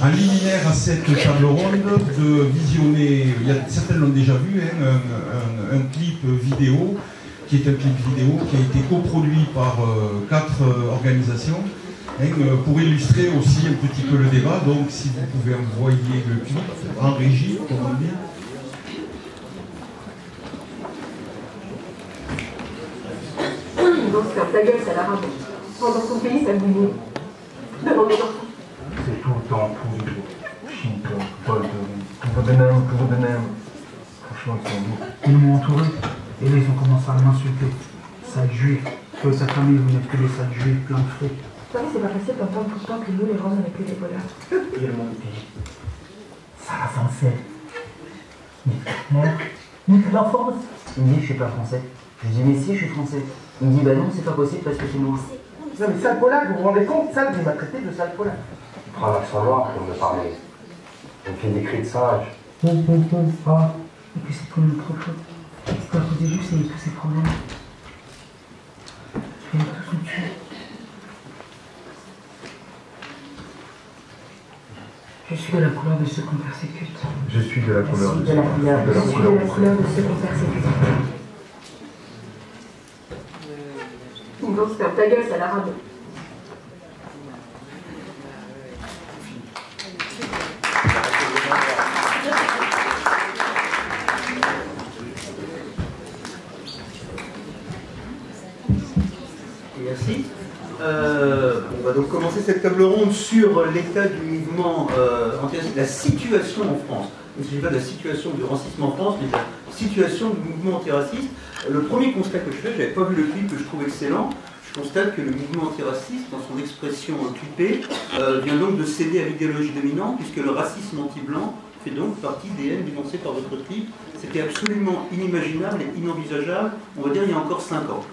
un liminaire à cette table ronde de visionner, certains l'ont déjà vu, hein, un clip vidéo, qui est un clip vidéo qui a été coproduit par 4 organisations, hein, pour illustrer aussi un petit peu le débat. Donc si vous pouvez envoyer le clip en régie, comme on dit. Donc ta gueule, c'est l'arabe. Dans son pays, ça bouille. Devant mes enfants. C'est tout le temps pourri. Chinto, Paul, franchement, ils sont beaux. Ils m'ont entouré, et là ils ont commencé à m'insulter. Sale juif, toi et ta famille, vous n'êtes que des sales juifs, plein de fric. Vous savez, c'est pas facile d'entendre tout le temps que nous, les Roses, on n'est que des voleurs. Ils m'ont dit, ça la français. Mais tu la France? Il me dit, je suis pas français. Je lui dis, mais si, je suis français. Il me dit, bah non, c'est pas possible parce que c'est noir. Non mais sale polac, vous vous rendez compte? Sale, il m'a traité de sale polac. Tu prends l'accent noir pour me parler. On fait des cris de sage. Ah, et puis c'est pour notre faute. C'est à cause des juifs, c'est tous ces problèmes. Ils vont tous nous tuer. Je suis de la couleur de ceux qu'on persécute. Je suis de la couleur Je suis de la couleur de ceux qu'on persécute. Donc ferme ta gueule, c'est l'arabe. Merci. On va donc commencer cette table ronde sur l'état du mouvement antiraciste, la situation en France. Il ne s'agit pas de la situation du racisme en France, mais de la situation du mouvement antiraciste. Le premier constat que je fais, je n'avais pas vu le clip que je trouve excellent, je constate que le mouvement antiraciste, dans son expression clippée, vient donc de céder à l'idéologie dominante, puisque le racisme anti-blanc fait donc partie des haines dénoncées par votre clip. C'était absolument inimaginable et inenvisageable, on va dire, il y a encore 5 ans.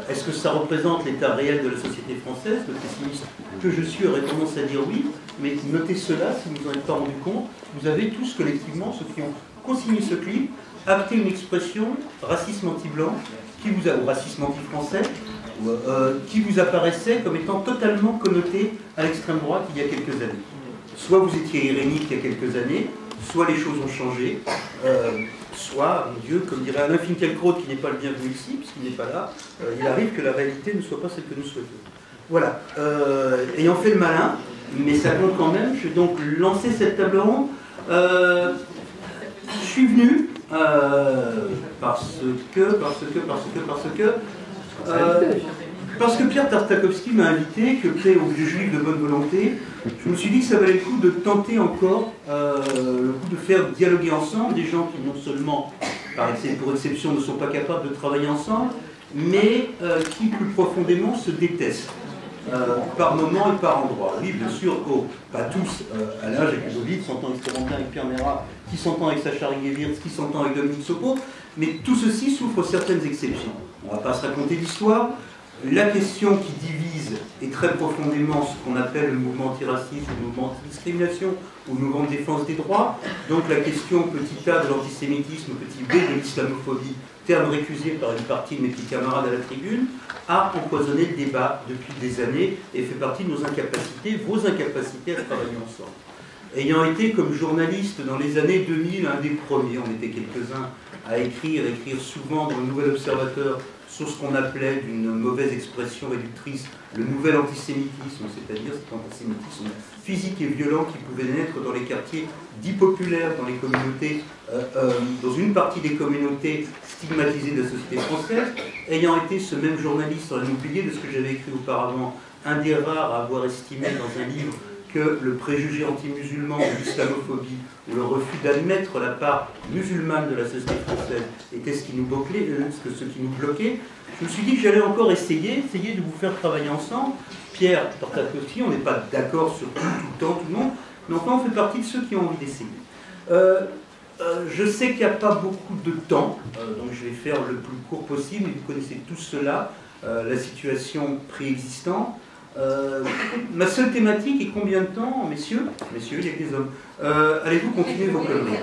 Est-ce que ça représente l'état réel de la société française? Le pessimiste que je suis aurait tendance à dire oui, mais notez cela, si vous n'en êtes pas rendu compte, vous avez tous collectivement, ceux qui ont consigné ce clip, acté une expression racisme anti-blanc, ou racisme anti-français, qui vous apparaissait comme étant totalement connoté à l'extrême droite il y a quelques années. Soit vous étiez irénique il y a quelques années, soit les choses ont changé, soit, mon Dieu, comme dirait Alain Finkielkraut, qui n'est pas le bienvenu ici, puisqu'il n'est pas là, il arrive que la réalité ne soit pas celle que nous souhaitons. Voilà. Ayant fait le malin, mais ça compte quand même, je vais donc lancer cette table ronde. Je suis venu parce que Pierre Tartakovsky m'a invité, que paix aux vieux juifs de bonne volonté. Je me suis dit que ça valait le coup de tenter encore le coup de faire dialoguer ensemble des gens qui non seulement, pour exception, ne sont pas capables de travailler ensemble, mais qui plus profondément se détestent. Par moment et par endroit. Oui, bien sûr, pas tous. Alain Jakubowicz s'entend extrêmement bien avec Pierre Mera, qui s'entend avec Sacha Ringuet-Wirtz, qui s'entend avec Dominique Sopot, mais tout ceci souffre certaines exceptions. On ne va pas se raconter l'histoire. La question qui divise est très profondément ce qu'on appelle le mouvement antiraciste, le mouvement anti-discrimination ou le mouvement de défense des droits. Donc la question petit a de l'antisémitisme, petit b de l'islamophobie, terme récusé par une partie de mes petits camarades à la tribune, a empoisonné le débat depuis des années et fait partie de nos incapacités, vos incapacités à travailler ensemble. Ayant été comme journaliste dans les années 2000, un des premiers, on était quelques-uns à écrire souvent dans le Nouvel Observateur sur ce qu'on appelait d'une mauvaise expression réductrice le nouvel antisémitisme, c'est-à-dire cet antisémitisme physique et violent qui pouvait naître dans les quartiers dits populaires, dans les communautés, dans une partie des communautés stigmatisées de la société française. Ayant été ce même journaliste, sans l'oublier de ce que j'avais écrit auparavant, un des rares à avoir estimé dans un livre que le préjugé anti-musulman ou l'islamophobie, ou le refus d'admettre la part musulmane de la société française était ce qui nous bloquait, je me suis dit que j'allais encore essayer de vous faire travailler ensemble. Pierre Tartakovsky, on n'est pas d'accord sur tout le temps, tout le monde, mais enfin on fait partie de ceux qui ont envie d'essayer. Je sais qu'il n'y a pas beaucoup de temps, donc je vais faire le plus court possible, mais vous connaissez tous cela, la situation préexistante. Ma seule thématique est combien de temps, messieurs, il y a que des hommes, allez-vous continuer vos conneries?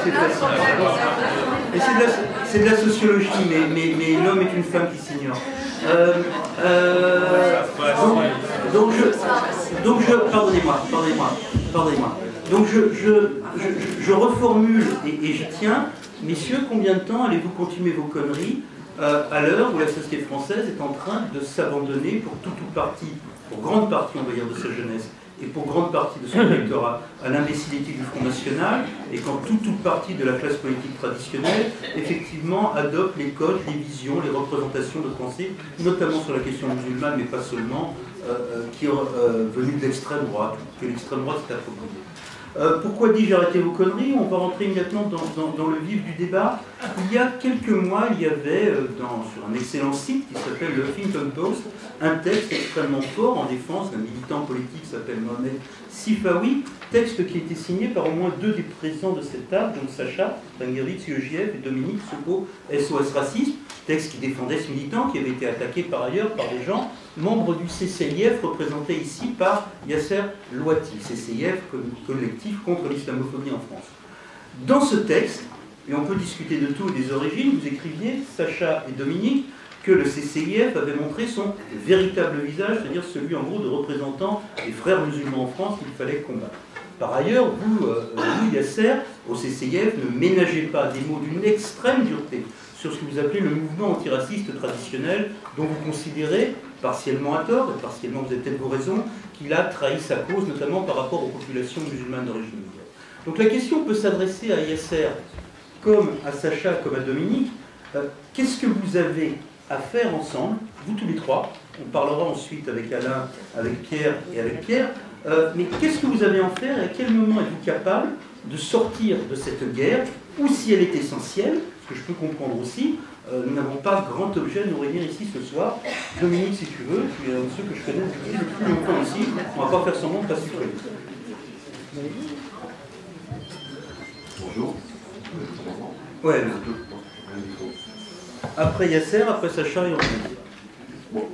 C'est facile. Et c'est de la sociologie, mais l'homme est une femme qui s'ignore. Pardonnez-moi. Donc je reformule et j'y tiens. Messieurs, combien de temps allez-vous continuer vos conneries à l'heure où la société française est en train de s'abandonner pour toute ou partie, pour grande partie, on va dire, de sa jeunesse, et pour grande partie de son électorat, à l'imbécilité du Front National, et quand toute ou partie de la classe politique traditionnelle, effectivement, adopte les codes, les visions, les représentations de pensée, notamment sur la question musulmane, mais pas seulement, qui est venue de l'extrême droite, que l'extrême droite s'est appropriée. Pourquoi dis-je arrêtez vos conneries? On va rentrer immédiatement dans le vif du débat. Il y a quelques mois, il y avait sur un excellent site qui s'appelle le Huffington Post un texte extrêmement fort en défense d'un militant politique qui s'appelle Mohamed Sifawi, texte qui a été signé par au moins 2 des présents de cette table, donc Sacha Tangueritz, UEJF, et Dominique Soupeau, SOS Racisme, texte qui défendait ce militant qui avait été attaqué par ailleurs par des gens membres du CCIF, représenté ici par Yasser Louati, CCIF, collectif contre l'islamophobie en France. Dans ce texte, et on peut discuter de tout et des origines, vous écriviez, Sacha et Dominique, que le CCIF avait montré son véritable visage, c'est-à-dire celui en gros de représentant des frères musulmans en France qu'il fallait combattre. Par ailleurs, vous, Yasser, au CCIF, ne ménagez pas des mots d'une extrême dureté sur ce que vous appelez le mouvement antiraciste traditionnel, dont vous considérez, partiellement à tort, et partiellement vous avez peut-être vos raisons, qu'il a trahi sa cause, notamment par rapport aux populations musulmanes d'origine musulmane. Donc la question peut s'adresser à Yasser, comme à Sacha, comme à Dominique. Qu'est-ce que vous avez à faire ensemble, vous tous les trois? On parlera ensuite avec Alain, avec Pierre et avec Pierre. Mais qu'est-ce que vous avez à en faire et à quel moment êtes-vous capable de sortir de cette guerre, ou si elle est essentielle, ce que je peux comprendre aussi, nous n'avons pas grand objet à nous réunir ici ce soir. Dominique, si tu veux, tu es un de ceux que je connais depuis le plus longtemps ici, on ne va pas faire semblant de pas s'y connaître. Bonjour. Ouais, après Yasser, après Sacha et on va dire. Bon.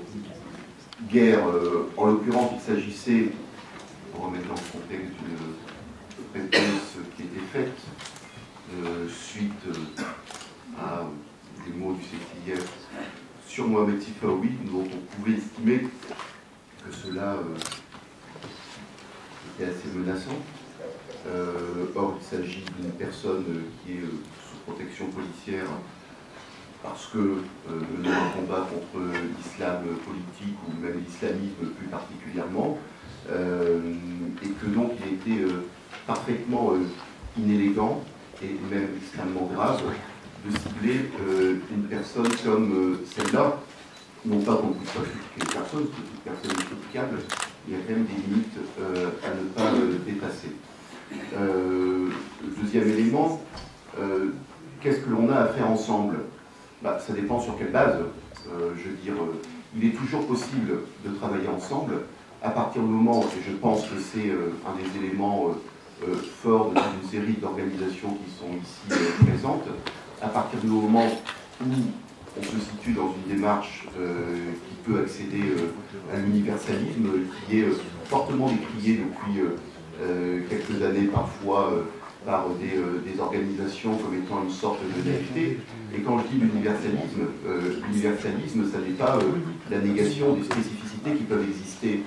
Guerre, en l'occurrence, il s'agissait, pour remettre dans le contexte d'une réponse qui était faite suite à des mots du CCIF sur Mohamed Sifawi, dont on pouvait estimer que cela était assez menaçant. Or, il s'agit d'une personne qui est sous protection policière parce que mener un combat contre l'islam politique ou même l'islamisme plus particulièrement, et que donc il était parfaitement inélégant et même extrêmement grave de cibler une personne comme celle-là, non pas qu'on ne puisse pas critiquer les personnes, parce que toute personne est critiquable, il y a quand même des limites à ne pas dépasser. Deuxième élément, qu'est-ce que l'on a à faire ensemble? Bah, ça dépend sur quelle base. Je veux dire, il est toujours possible de travailler ensemble à partir du moment, et je pense que c'est un des éléments forts d'une série d'organisations qui sont ici présentes, à partir du moment où on se situe dans une démarche qui peut accéder à l'universalisme, qui est fortement décrié depuis quelques années parfois par des organisations comme étant une sorte de naïveté. Et quand je dis l'universalisme, ça n'est pas la négation des spécificités qui peuvent exister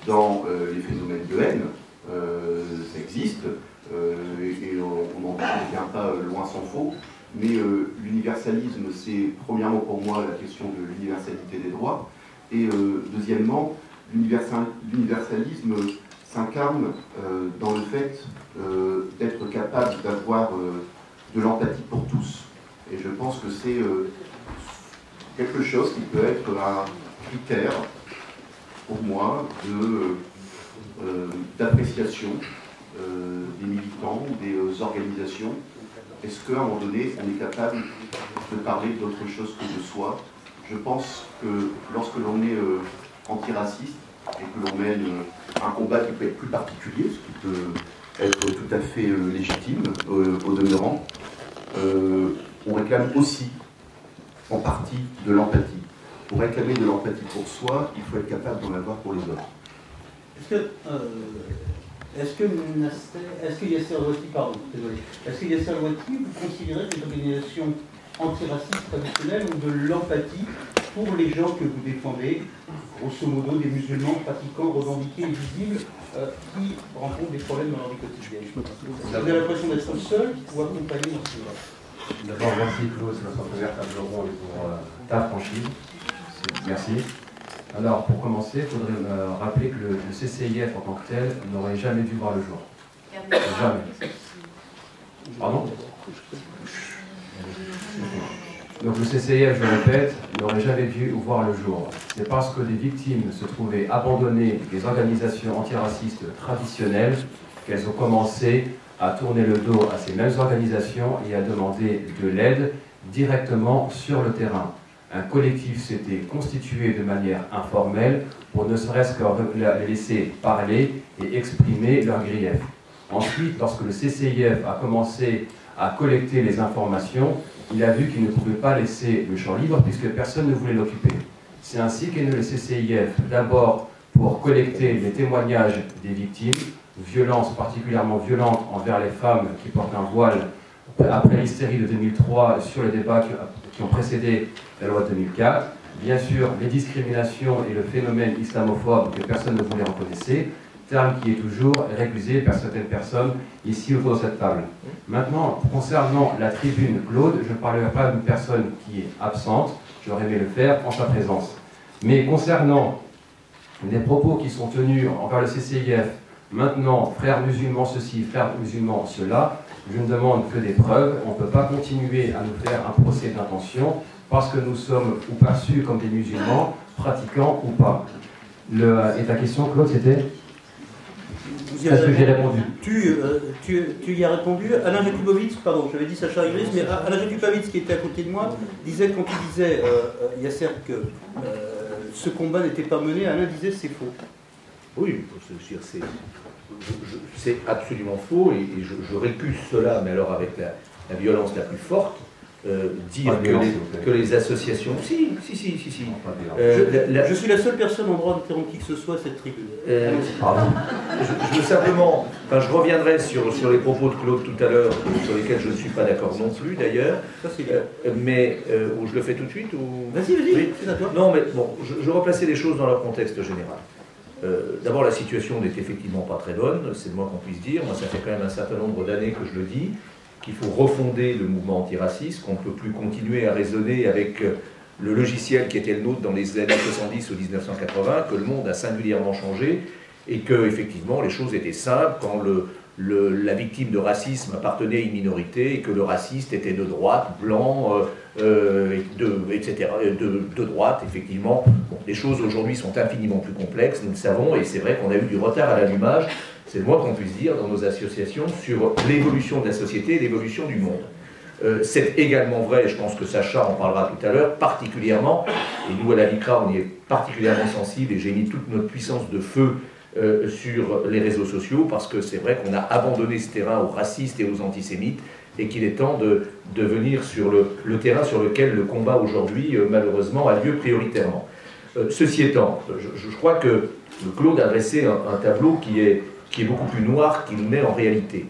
dans les phénomènes de haine. Ça existe, et on n'en vient pas loin s'en faut. Mais l'universalisme, c'est premièrement pour moi la question de l'universalité des droits. Et deuxièmement, l'universalisme s'incarne dans le fait d'être capable d'avoir de l'empathie pour tous. Et je pense que c'est quelque chose qui peut être un critère pour moi d'appréciation des militants, des organisations. Est-ce qu'à un moment donné, on est capable de parler d'autre chose que de soi? Je pense que lorsque l'on est antiraciste et que l'on mène un combat qui peut être plus particulier, ce qui peut être tout à fait légitime au demeurant, on réclame aussi en partie de l'empathie. Pour réclamer de l'empathie pour soi, il faut être capable d'en avoir pour les autres. Est-ce que Yasser Louati, pardon, désolé, est-ce que Yasser Louati, vous considérez que les organisations antiracistes traditionnelles ont de l'empathie pour les gens que vous défendez, grosso modo des musulmans pratiquants, revendiqués et visibles, qui rencontrent des problèmes dans leur vie quotidienne. Vous avez l'impression d'être seul ou accompagné dans ce débat? D'abord, merci Claude, c'est notre première table ronde pour ta franchise. Merci. Alors, pour commencer, il faudrait rappeler que le CCIF en tant que tel n'aurait jamais dû voir le jour. Jamais. Pardon? Donc le CCIF, je répète, n'aurait jamais dû voir le jour. C'est parce que des victimes se trouvaient abandonnées des organisations antiracistes traditionnelles qu'elles ont commencé à tourner le dos à ces mêmes organisations et à demander de l'aide directement sur le terrain. Un collectif s'était constitué de manière informelle pour ne serait-ce que les laisser parler et exprimer leurs griefs. Ensuite, lorsque le CCIF a commencé à collecter les informations, il a vu qu'il ne pouvait pas laisser le champ libre puisque personne ne voulait l'occuper. C'est ainsi qu'est né le CCIF, d'abord pour collecter les témoignages des victimes, violences particulièrement violentes envers les femmes qui portent un voile après l'hystérie de 2003 sur les débats qui ont précédé la loi de 2004. Bien sûr, les discriminations et le phénomène islamophobe que personne ne voulait reconnaître, terme qui est toujours récusé par certaines personnes ici autour de cette table. Maintenant, concernant la tribune Claude, je ne parlerai pas d'une personne qui est absente, j'aurais aimé le faire en sa présence. Mais concernant les propos qui sont tenus envers le CCIF, maintenant, frères musulmans ceci, frères musulmans cela, je ne demande que des preuves. On ne peut pas continuer à nous faire un procès d'intention parce que nous sommes ou perçus comme des musulmans, pratiquants ou pas. Et ta question, Claude, c'était ? Est-ce que j'ai répondu? Tu y as répondu. Alain Jakubowicz, pardon, j'avais dit Sacha Igris, mais Alain Jakubowicz, qui était à côté de moi, disait, quand tu disais, Yasser, que ce combat n'était pas mené, Alain disait c'est faux. Oui, c'est absolument faux, et je récuse cela, mais alors avec la violence la plus forte. Dire que les associations... Si. Je suis la seule personne en droit d'interrompre qui que ce soit à cette tribune. Je veux simplement... Enfin, je reviendrai sur les propos de Claude tout à l'heure, sur lesquels je ne suis pas d'accord non plus, d'ailleurs. Mais je le fais tout de suite ou... Vas-y, oui. C'est à toi. Non, mais bon, je replaçais les choses dans leur contexte général. D'abord, la situation n'est effectivement pas très bonne, c'est le moins qu'on puisse dire. Moi, ça fait quand même un certain nombre d'années que je le dis, qu'il faut refonder le mouvement antiraciste, qu'on ne peut plus continuer à raisonner avec le logiciel qui était le nôtre dans les années 70 ou 1980, que le monde a singulièrement changé, et que, effectivement, les choses étaient simples quand la victime de racisme appartenait à une minorité, et que le raciste était de droite, blanc, etc., de droite, effectivement. Bon, les choses aujourd'hui sont infiniment plus complexes, nous le savons, et c'est vrai qu'on a eu du retard à l'allumage, c'est le moins qu'on puisse dire dans nos associations, sur l'évolution de la société et l'évolution du monde. C'est également vrai, et je pense que Sacha en parlera tout à l'heure, particulièrement, et nous à la LICRA on y est particulièrement sensible, et j'ai mis toute notre puissance de feu sur les réseaux sociaux, parce que c'est vrai qu'on a abandonné ce terrain aux racistes et aux antisémites, et qu'il est temps de venir sur le terrain sur lequel le combat aujourd'hui, malheureusement, a lieu prioritairement. Ceci étant, je crois que Claude a dressé un tableau qui est beaucoup plus noir qu'il n'est en réalité.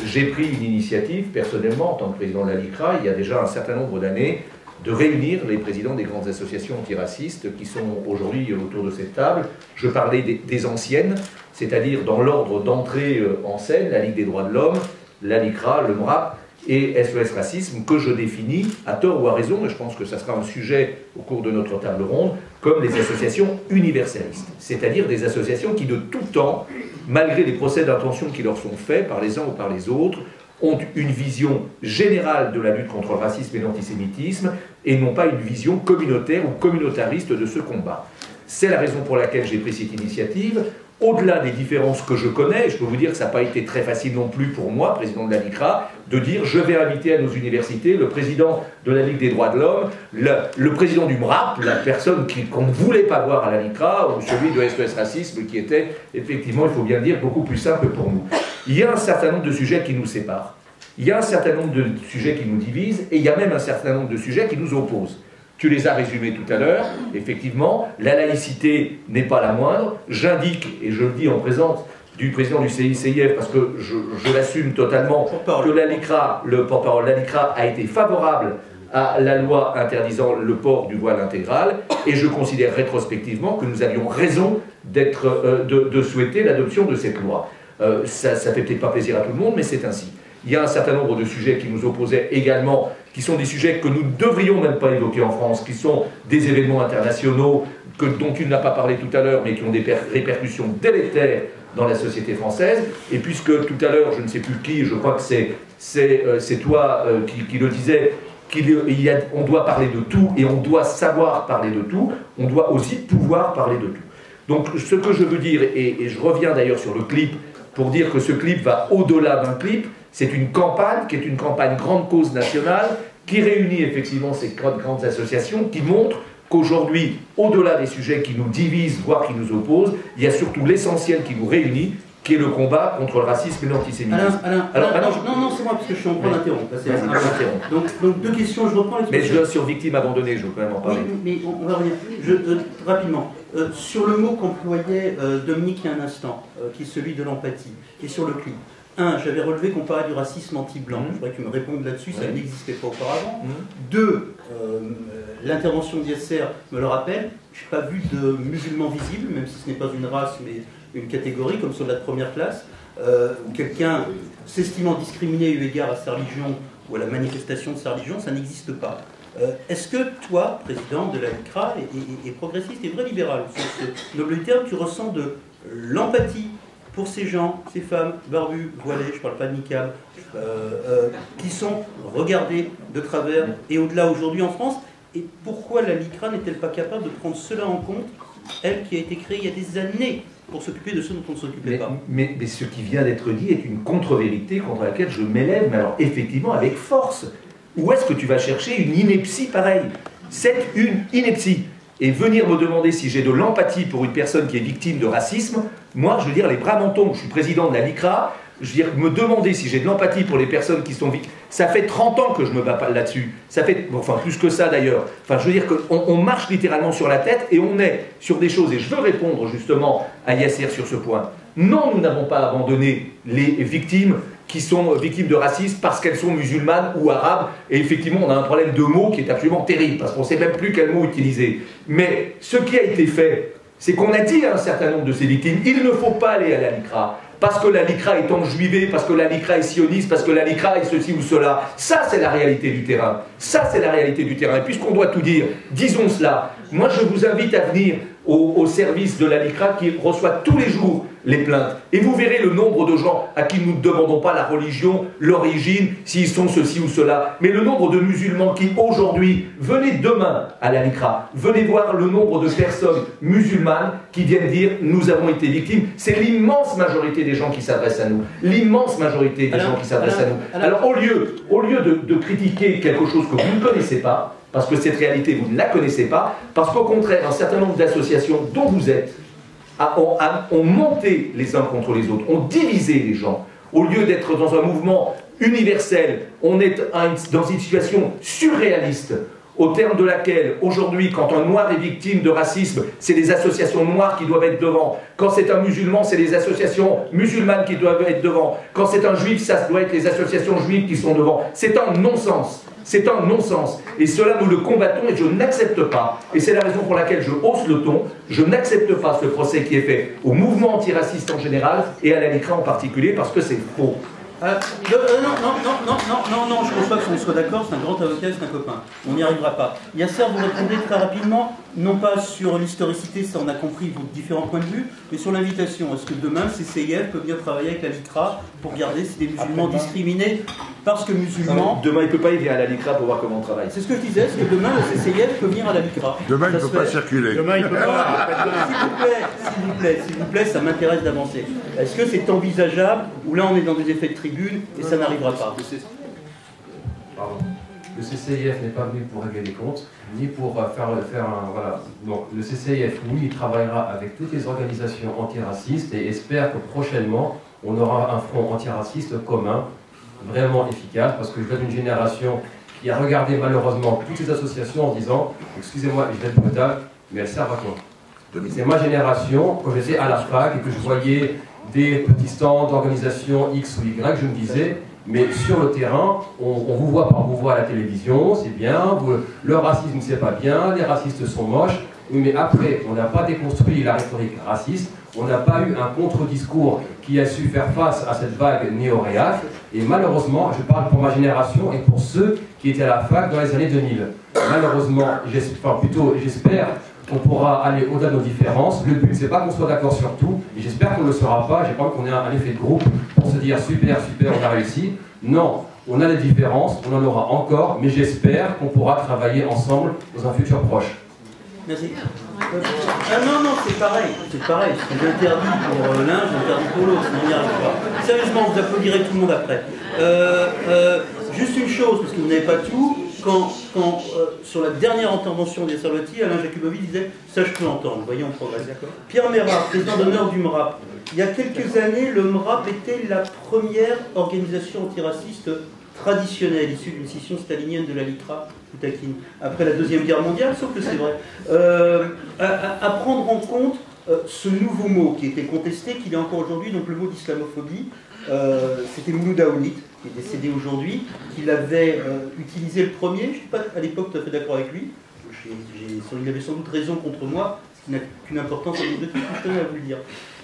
J'ai pris une initiative, personnellement, en tant que président de la LICRA, il y a déjà un certain nombre d'années, de réunir les présidents des grandes associations antiracistes qui sont aujourd'hui autour de cette table. Je parlais des anciennes, c'est-à-dire dans l'ordre d'entrée en scène, la Ligue des droits de l'homme, la LICRA, le MRAP et SOS Racisme, que je définis, à tort ou à raison, et je pense que ça sera un sujet au cours de notre table ronde, comme les associations universalistes, c'est-à-dire des associations qui de tout temps, malgré les procès d'intention qui leur sont faits par les uns ou par les autres, ont une vision générale de la lutte contre le racisme et l'antisémitisme, et non pas une vision communautaire ou communautariste de ce combat. C'est la raison pour laquelle j'ai pris cette initiative. Au-delà des différences que je connais, je peux vous dire que ça n'a pas été très facile non plus pour moi, président de la LICRA, de dire je vais inviter à nos universités le président de la Ligue des droits de l'homme, le président du MRAP, la personne qu'on ne voulait pas voir à la LICRA, ou celui de SOS Racisme qui était, effectivement, il faut bien dire, beaucoup plus simple pour nous. Il y a un certain nombre de sujets qui nous séparent, il y a un certain nombre de sujets qui nous divisent, et il y a même un certain nombre de sujets qui nous opposent. Tu les as résumés tout à l'heure, effectivement, la laïcité n'est pas la moindre. J'indique, et je le dis en présence du président du CICIF, parce que je l'assume totalement, que la LICRA, le porte-parole de la LICRA a été favorable à la loi interdisant le port du voile intégral, et je considère rétrospectivement que nous avions raison de souhaiter l'adoption de cette loi. Ça fait peut-être pas plaisir à tout le monde, mais c'est ainsi. Il y a un certain nombre de sujets qui nous opposaient également, qui sont des sujets que nous ne devrions même pas évoquer en France, qui sont des événements internationaux dont tu n'as pas parlé tout à l'heure, mais qui ont des répercussions délétères dans la société française. Et puisque tout à l'heure, je ne sais plus qui, je crois que c'est toi qui le disais, on doit parler de tout et on doit savoir parler de tout, on doit aussi pouvoir parler de tout. Donc ce que je veux dire, et je reviens d'ailleurs sur le clip, pour dire que ce clip va au-delà d'un clip, c'est une campagne qui est une campagne grande cause nationale, qui réunit effectivement ces grandes associations, qui montrent qu'aujourd'hui, au-delà des sujets qui nous divisent, voire qui nous opposent, il y a surtout l'essentiel qui nous réunit, qui est le combat contre le racisme et l'antisémitisme. Non, c'est moi, parce que je suis en train d'interrompre. Donc deux questions, je reprends mais je dois sur victime abandonnée, je veux quand même en parler. Mais on va revenir. Rapidement, sur le mot qu'employait Dominique il y a un instant, qui est celui de l'empathie, et sur le clip. J'avais relevé qu'on parlait du racisme anti-blanc. Je voudrais que tu me répondes là-dessus, ça n'existait pas auparavant. Deux, l'intervention d'Yasser me le rappelle, je n'ai pas vu de musulman visible, même si ce n'est pas une race, mais une catégorie, comme soldat de première classe, où quelqu'un s'estimant discriminé eu égard à sa religion ou à la manifestation de sa religion, ça n'existe pas. Est-ce que toi, président de la LICRA, et progressiste et vrai libéral, au sens noble du terme, tu ressens de l'empathie pour ces gens, ces femmes barbus, voilées, je ne parle pas de niqab, qui sont regardés de travers et au-delà aujourd'hui en France? Et pourquoi la LICRA n'est-elle pas capable de prendre cela en compte, elle qui a été créée il y a des années pour s'occuper de ceux dont on ne s'occupait pas? Mais ce qui vient d'être dit est une contre-vérité contre laquelle je m'élève, mais alors effectivement avec force. Où est-ce que tu vas chercher une ineptie pareille? C'est une ineptie. Et venir me demander si j'ai de l'empathie pour une personne qui est victime de racisme, moi, je veux dire, les bras mentons, je suis président de la LICRA, je veux dire, me demander si j'ai de l'empathie pour les personnes qui sont victimes, ça fait 30 ans que je me bats pas là-dessus, ça fait, enfin plus que ça d'ailleurs, enfin je veux dire qu'on marche littéralement sur la tête et on est sur des choses, et je veux répondre justement à Yasser sur ce point. Non, nous n'avons pas abandonné les victimes qui sont victimes de racisme parce qu'elles sont musulmanes ou arabes, et effectivement on a un problème de mots qui est absolument terrible, parce qu'on ne sait même plus quel mot utiliser. Mais ce qui a été fait, c'est qu'on a dit à un certain nombre de ces victimes, il ne faut pas aller à la LICRA, parce que la LICRA est enjuivée, parce que la LICRA est sioniste, parce que la LICRA est ceci ou cela. Ça, c'est la réalité du terrain. Ça, c'est la réalité du terrain. Et puisqu'on doit tout dire, disons cela. Moi, je vous invite à venir au service de la LICRA qui reçoit tous les jours les plaintes. Et vous verrez le nombre de gens à qui nous ne demandons pas la religion, l'origine, s'ils sont ceci ou cela. Mais le nombre de musulmans qui, aujourd'hui, venez demain à la LICRA, venez voir le nombre de personnes musulmanes qui viennent dire « nous avons été victimes ». C'est l'immense majorité des gens qui s'adressent à nous. L'immense majorité des gens qui s'adressent à nous. Alors au lieu de critiquer quelque chose que vous ne connaissez pas, parce que cette réalité, vous ne la connaissez pas, parce qu'au contraire, un certain nombre d'associations dont vous êtes ont monté les uns contre les autres, ont divisé les gens. Au lieu d'être dans un mouvement universel, on est dans une situation surréaliste, au terme de laquelle, aujourd'hui, quand un noir est victime de racisme, c'est les associations noires qui doivent être devant. Quand c'est un musulman, c'est les associations musulmanes qui doivent être devant. Quand c'est un juif, ça doit être les associations juives qui sont devant. C'est un non-sens. C'est un non-sens. Et cela, nous le combattons et je n'accepte pas. Et c'est la raison pour laquelle je hausse le ton. Je n'accepte pas ce procès qui est fait au mouvement antiraciste en général et à la LICRA en particulier parce que c'est faux. Non, je ne pense pas qu'on soit d'accord, c'est un grand avocat, c'est un copain. On n'y arrivera pas. Yasser, vous répondez très rapidement, non pas sur l'historicité, ça on a compris vos différents points de vue, mais sur l'invitation. Est-ce que demain, le CCIF peut venir travailler avec la LICRA pour regarder si des musulmans discriminés parce que musulmans... Demain, il ne peut pas y venir à la LICRA pour voir comment on travaille. C'est ce que je disais, est-ce que demain, le CCIF peut venir à la LICRA? Demain, il ne peut pas circuler. Demain, il ne peut pas. S'il vous plaît, ça m'intéresse d'avancer. Est-ce que c'est envisageable, ou là on est dans des effets de tribune, et ça n'arrivera pas? Pardon. Le CCIF n'est pas venu pour régler les comptes, ni pour faire un... Voilà. Donc le CCIF, lui, il travaillera avec toutes les organisations antiracistes et espère que prochainement, on aura un front antiraciste commun, vraiment efficace, parce que je viens d'une génération qui a regardé malheureusement toutes ces associations en disant, excusez-moi, je vais être brutal, mais elles servent à quoi? C'est ma génération, quand j'étais à la fac et que je voyais des petits stands d'organisations X ou Y, je me disais, Mais sur le terrain, on vous voit par vous voit à la télévision, c'est bien, le racisme c'est pas bien, les racistes sont moches, mais après, on n'a pas déconstruit la rhétorique raciste, on n'a pas eu un contre-discours qui a su faire face à cette vague néo-réac, et malheureusement, je parle pour ma génération et pour ceux qui étaient à la fac dans les années 2000. Malheureusement, j'espère qu'on pourra aller au-delà de nos différences. Le but, c'est pas qu'on soit d'accord sur tout, et j'espère qu'on ne le sera pas. J'ai pas envie qu'on ait un effet de groupe pour se dire super, super, on a réussi. Non, on a des différences, on en aura encore, mais j'espère qu'on pourra travailler ensemble dans un futur proche. Merci. Ah non, non, c'est pareil. C'est pareil. J'interdis pour l'un, j'interdis pour l'autre. On n'y arrive pas. Sérieusement, vous applaudirez tout le monde après. Juste une chose, parce que vous n'avez pas tout. Quand sur la dernière intervention des Salvati, Alain Jakubovic disait « ça je peux entendre, voyons on progresse ». Pierre Mérat, président d'honneur du MRAP. Il y a quelques années, le MRAP était la première organisation antiraciste traditionnelle, issue d'une scission stalinienne de la Litra, Poutakine, après la Deuxième Guerre mondiale, sauf que c'est vrai. À prendre en compte ce nouveau mot qui était contesté, qu'il est encore aujourd'hui, donc le mot d'islamophobie. C'était Mouloud Aounit, qui est décédé aujourd'hui, qui l'avait utilisé le premier. Je ne suis pas à l'époque tout à fait d'accord avec lui. Il avait sans doute raison contre moi, ce qui n'a qu'une importance anecdotique, je tenais à vous le dire.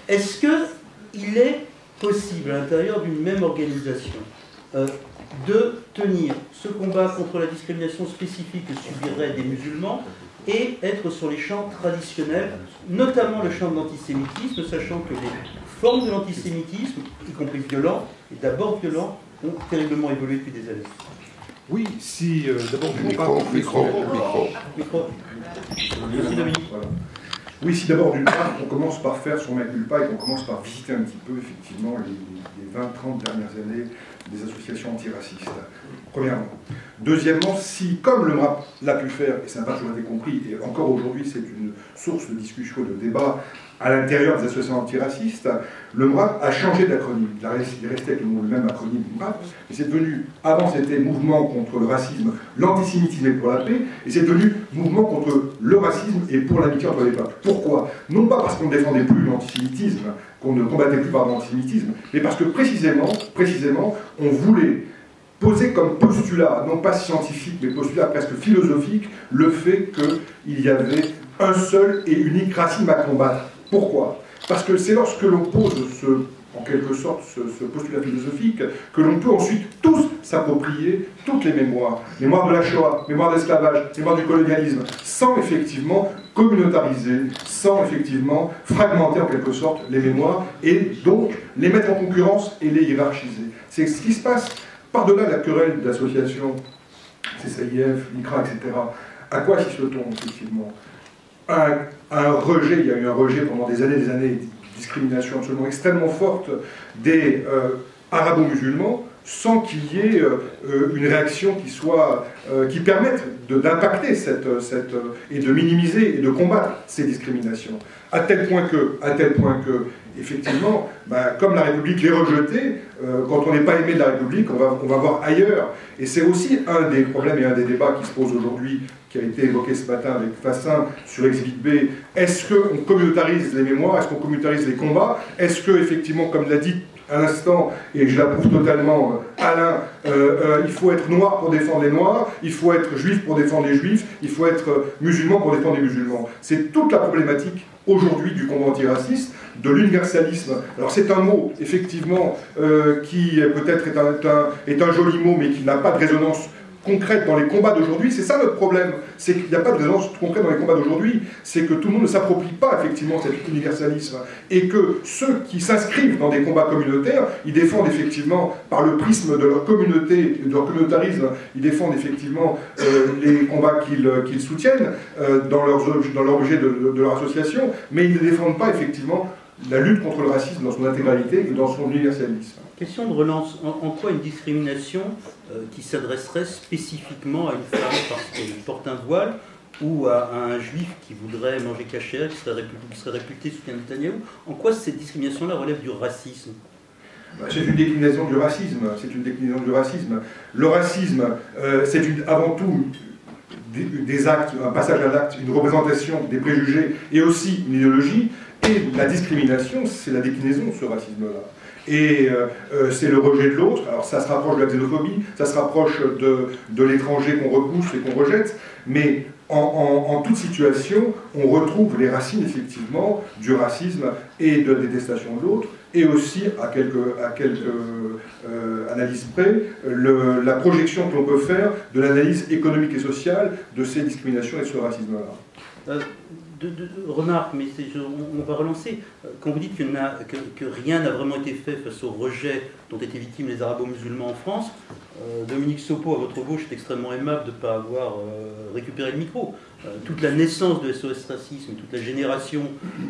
Est-ce qu'il est possible, à l'intérieur d'une même organisation, de tenir ce combat contre la discrimination spécifique que subiraient des musulmans et être sur les champs traditionnels, notamment le champ de l'antisémitisme, sachant que les formes de l'antisémitisme, y compris violent, et d'abord violent, ont terriblement évolué depuis des années. Oui, si d'abord Micro. Merci Dominique. Voilà. Oui, si d'abord d'une part on commence par faire son mea culpa et qu'on commence par visiter un petit peu effectivement les 20-30 dernières années des associations antiracistes. Premièrement. Deuxièmement, si, comme le MRAP l'a pu faire, et ça n'a pas toujours été compris, et encore aujourd'hui c'est une source de discussion et de débat à l'intérieur des associations antiracistes, le MRAP a changé d'acronyme. Il est resté avec le même acronyme MRAP, mais c'est devenu, avant c'était Mouvement contre le racisme, l'antisémitisme et pour la paix, et c'est devenu Mouvement contre le racisme et pour l'amitié entre les peuples. Pourquoi? Non pas parce qu'on ne défendait plus l'antisémitisme, qu'on ne combattait plus par l'antisémitisme, mais parce que précisément, on voulait poser comme postulat, non pas scientifique, mais postulat presque philosophique, le fait qu'il y avait un seul et unique racisme à combattre. Pourquoi? Parce que c'est lorsque l'on pose en quelque sorte ce postulat philosophique que l'on peut ensuite tous s'approprier toutes les mémoires. Mémoire de la Shoah, mémoire de l'esclavage, mémoire du colonialisme, sans effectivement communautariser, sans effectivement fragmenter en quelque sorte les mémoires et donc les mettre en concurrence et les hiérarchiser. C'est ce qui se passe par-delà la querelle d'associations, CCIF, l'ICRA, etc. À quoi assiste-t-on effectivement? Un rejet, il y a eu un rejet pendant des années, une discrimination absolument extrêmement forte des arabo-musulmans, sans qu'il y ait une réaction qui permette d'impacter et de minimiser et de combattre ces discriminations. À tel point que effectivement, comme la République est rejetée, quand on n'est pas aimé de la République, on va voir ailleurs. Et c'est aussi un des problèmes et un des débats qui se posent aujourd'hui, qui a été évoqué ce matin avec Fassin sur Exhibit B. Est-ce qu'on communautarise les mémoires? Est-ce qu'on communautarise les combats? Est-ce que, effectivement, comme l'a dit à l'instant, et je l'approuve totalement, Alain, il faut être noir pour défendre les noirs, il faut être juif pour défendre les juifs, il faut être musulman pour défendre les musulmans. C'est toute la problématique aujourd'hui du combat antiraciste, de l'universalisme. Alors c'est un mot, effectivement, qui peut-être est un joli mot, mais qui n'a pas de résonance concrète dans les combats d'aujourd'hui. C'est ça notre problème, c'est qu'il n'y a pas de résonance concrète dans les combats d'aujourd'hui, c'est que tout le monde ne s'approprie pas effectivement cet universalisme, et que ceux qui s'inscrivent dans des combats communautaires, ils défendent effectivement, par le prisme de leur communauté, de leur communautarisme, ils défendent effectivement les combats qu'ils soutiennent dans l'objet de leur association, mais ils ne défendent pas effectivement la lutte contre le racisme dans son intégralité et dans son universalisme. Question de relance. En quoi une discrimination qui s'adresserait spécifiquement à une femme parce qu'elle porte un voile, ou à un juif qui voudrait manger cachère, qui serait réputé soutien de Netanyahou, en quoi cette discrimination-là relève du racisme? C'est une déclinaison du racisme. C'est une déclinaison du racisme. Le racisme, c'est avant tout des actes, un passage à l'acte, une représentation des préjugés et aussi une idéologie. Et la discrimination, c'est la déclinaison de ce racisme-là. Et c'est le rejet de l'autre. Alors ça se rapproche de la xénophobie, ça se rapproche de l'étranger qu'on repousse et qu'on rejette, mais en toute situation, on retrouve les racines effectivement du racisme et de la détestation de l'autre, et aussi à quelques analyses près, la projection que l'on peut faire de l'analyse économique et sociale de ces discriminations et de ce racisme-là. Remarque, mais on va relancer. Quand vous dites que rien n'a vraiment été fait face au rejet dont étaient victimes les arabo-musulmans en France, Dominique Sopo, à votre gauche, est extrêmement aimable de ne pas avoir récupéré le micro. Toute la naissance de SOS Racisme, toute la génération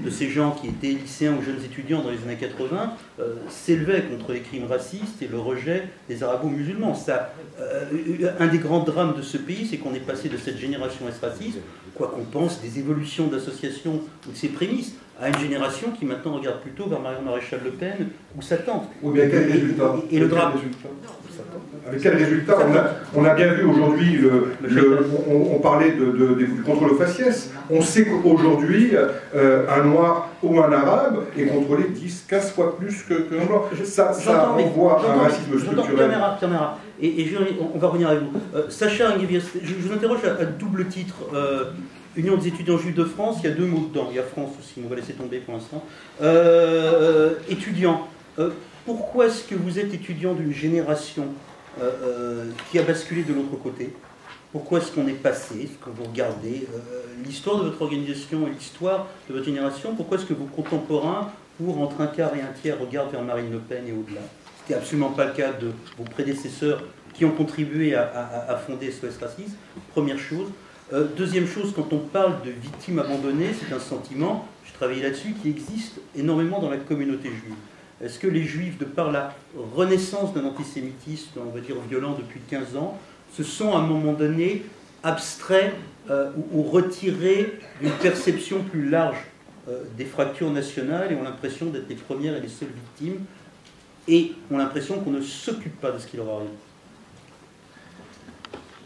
de ces gens qui étaient lycéens ou jeunes étudiants dans les années 80 s'élevait contre les crimes racistes et le rejet des arabo-musulmans. Un des grands drames de ce pays, c'est qu'on est passé de cette génération S-raciste, quoi qu'on pense des évolutions d'associations ou de ses prémices, à une génération qui maintenant regarde plutôt vers Marion Maréchal Le Pen ou sa tante. Oui, mais à quel résultat? Et le drame. Avec quel résultat? On a bien vu aujourd'hui, on parlait du contrôle au faciès. On sait qu'aujourd'hui, un noir ou un arabe est contrôlé 10-15 fois plus qu'un blanc. Ça renvoie à un racisme structurel. Pierre Mérat. Et on va revenir avec vous. Sacha Nguéviès, je vous interroge à double titre. Union des étudiants juifs de France, il y a deux mots dedans. Il y a France aussi, on va laisser tomber pour l'instant. Étudiants. Pourquoi est-ce que vous êtes étudiant d'une génération qui a basculé de l'autre côté? Pourquoi est-ce qu'on est passé, quand vous regardez l'histoire de votre organisation et l'histoire de votre génération, pourquoi est-ce que vos contemporains, entre un quart et un tiers, regardent vers Marine Le Pen et au-delà? Ce n'était absolument pas le cas de vos prédécesseurs qui ont contribué à fonder SOS Racisme, première chose. Deuxième chose, quand on parle de victimes abandonnées, c'est un sentiment, je travaillais là-dessus, qui existe énormément dans la communauté juive. Est-ce que les juifs, de par la renaissance d'un antisémitisme, on va dire violent depuis 15 ans, se sont à un moment donné abstraits ou retirés d'une perception plus large des fractures nationales et ont l'impression d'être les premières et les seules victimes et ont l'impression qu'on ne s'occupe pas de ce qui leur arrive?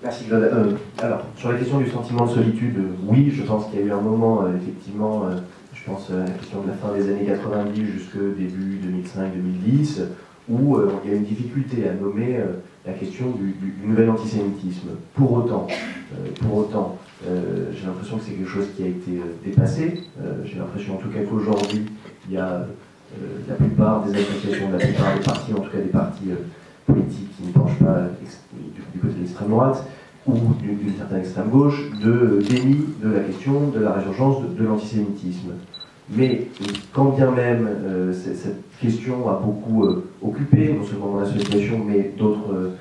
Merci Claude. Alors, sur la question du sentiment de solitude, oui, je pense qu'il y a eu un moment, effectivement, je pense à la question de la fin des années 90 jusqu'au début 2005-2010, où il y a une difficulté à nommer la question du nouvel antisémitisme. Pour autant, j'ai l'impression que c'est quelque chose qui a été dépassé. J'ai l'impression en tout cas qu'aujourd'hui, il y a la plupart des associations, la plupart des partis, en tout cas des partis politiques qui ne penchent pas du côté de l'extrême droite ou d'une certaine extrême gauche, de déni de la question de la résurgence de l'antisémitisme. Mais quand bien même cette question a beaucoup occupé, non seulement mon association, mais d'autres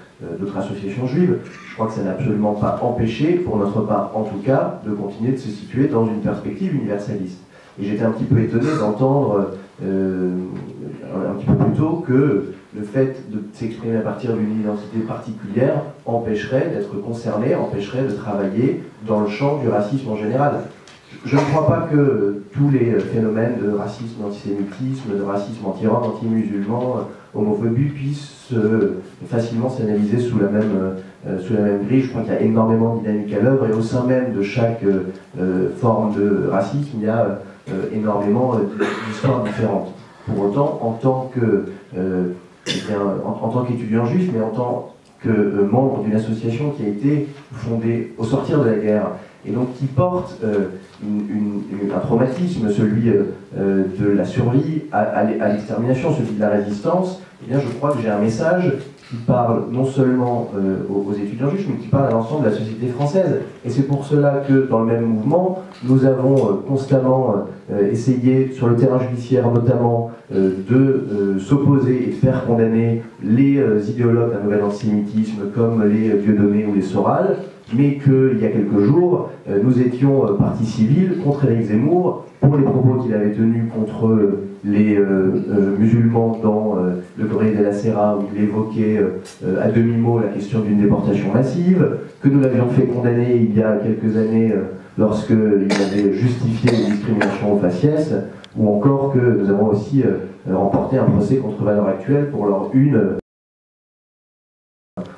associations juives, je crois que ça n'a absolument pas empêché, pour notre part en tout cas, de continuer de se situer dans une perspective universaliste. Et j'étais un petit peu étonné d'entendre un petit peu plus tôt que le fait de s'exprimer à partir d'une identité particulière empêcherait d'être concerné, empêcherait de travailler dans le champ du racisme en général. Je ne crois pas que tous les phénomènes de racisme, d'antisémitisme, de racisme anti-rome, anti-musulman, homophobie puissent facilement s'analyser sous la même grille. Je crois qu'il y a énormément de dynamiques à l'œuvre et au sein même de chaque forme de racisme, il y a énormément d'histoires différentes. Pour autant, en tant qu'étudiant juif, mais en tant que membre d'une association qui a été fondée au sortir de la guerre, et donc qui porte un traumatisme, celui de la survie à l'extermination, celui de la résistance, eh bien je crois que j'ai un message qui parle non seulement aux étudiants juifs, mais qui parle à l'ensemble de la société française. Et c'est pour cela que, dans le même mouvement, nous avons constamment essayé, sur le terrain judiciaire notamment, de s'opposer et de faire condamner les idéologues d'un nouvel antisémitisme, comme les Dieudonné ou les Soral, mais qu'il y a quelques jours, nous étions partie civile contre Éric Zemmour pour les propos qu'il avait tenus contre les musulmans dans le Corriere della Sera, où il évoquait à demi-mot la question d'une déportation massive, que nous l'avions fait condamner il y a quelques années lorsqu'il avait justifié les discriminations au faciès, ou encore que nous avons aussi remporté un procès contre Valeurs Actuelles pour leur une.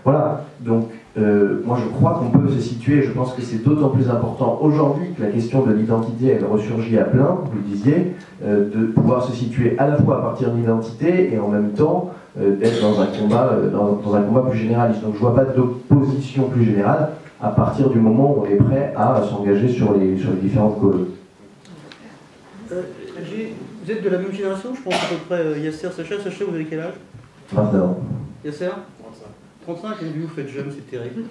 Voilà, donc moi je crois qu'on peut se situer, je pense que c'est d'autant plus important aujourd'hui que la question de l'identité elle ressurgit à plein, vous le disiez, de pouvoir se situer à la fois à partir de l'identité et en même temps d'être dans un combat plus généraliste. Donc je ne vois pas d'opposition plus générale à partir du moment où on est prêt à s'engager sur les différentes causes. Vous êtes de la même génération, je pense à peu près Yasser, Sacha, vous avez quel âge? 29 ans. Yasser? 35, et vous faites jeune, c'est terrible.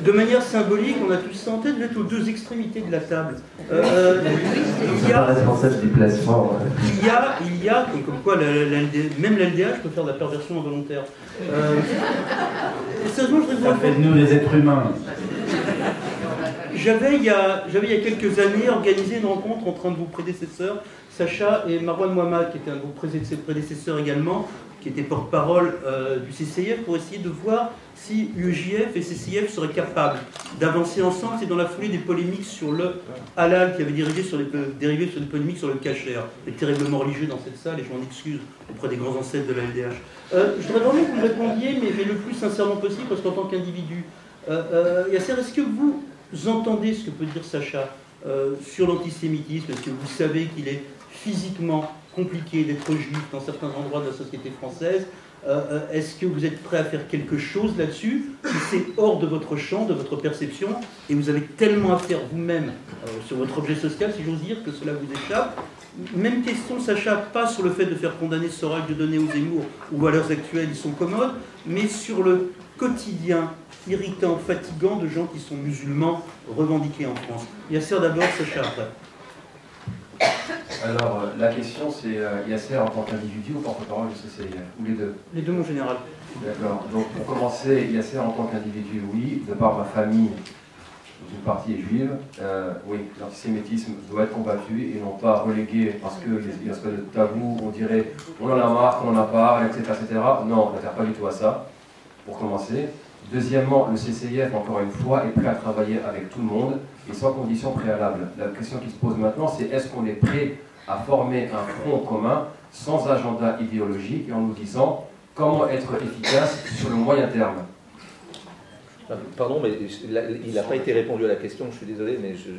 De manière symbolique, on a tous ça en tête, vous êtes aux deux extrémités de la table. Il y a responsable du placement. Il y a comme quoi même l'LDH peut faire de la perversion involontaire. Sérieusement, je voudrais vous fait de nous les êtres humains. J'avais il y a quelques années organisé une rencontre entre un de vos prédécesseurs, Sacha, et Marwan Mohamed, qui était un de vos prédécesseurs également, qui était porte-parole du CCIF, pour essayer de voir si UEJF et CCIF seraient capables d'avancer ensemble. C'est dans la foulée des polémiques sur le halal qui avait dérivé sur des polémiques sur le kasher. Les terriblement religieux dans cette salle, et je m'en excuse auprès des grands ancêtres de la LDH. Je voudrais vraiment que vous me répondiez, mais le plus sincèrement possible, parce qu'en tant qu'individu, Yasser, est-ce que vous entendez ce que peut dire Sacha sur l'antisémitisme? Est-ce que vous savez qu'il est physiquement compliqué d'être juif dans certains endroits de la société française? Est-ce que vous êtes prêt à faire quelque chose là-dessus? Si c'est hors de votre champ, de votre perception, et vous avez tellement à faire vous-même sur votre objet social, si j'ose dire, que cela vous échappe? Même question, Sacha, pas sur le fait de faire condamner Soral, de donner aux Zemmour ou valeurs actuelles, ils sont commodes, mais sur le quotidien irritant, fatigant de gens qui sont musulmans revendiqués en France. Yasser d'abord, Sacha après. Alors, la question c'est Yasser en tant qu'individu ou porte-parole du CCIF? Ou les deux? Les deux, mon général. D'accord. Donc, pour commencer, Yasser en tant qu'individu, oui. De par ma famille, une partie est juive, oui, l'antisémitisme doit être combattu et non pas relégué parce qu'il y a une espèce de tabou, on dirait on en a marre, on en a parlé, etc., etc. Non, on n'adhère pas du tout à ça, pour commencer. Deuxièmement, le CCIF, encore une fois, est prêt à travailler avec tout le monde et sans condition préalable. La question qui se pose maintenant, c'est est-ce qu'on est prêt à former un front commun sans agenda idéologique et en nous disant comment être efficace sur le moyen terme? Pardon, mais il n'a pas été répondu à la question, je suis désolé, mais je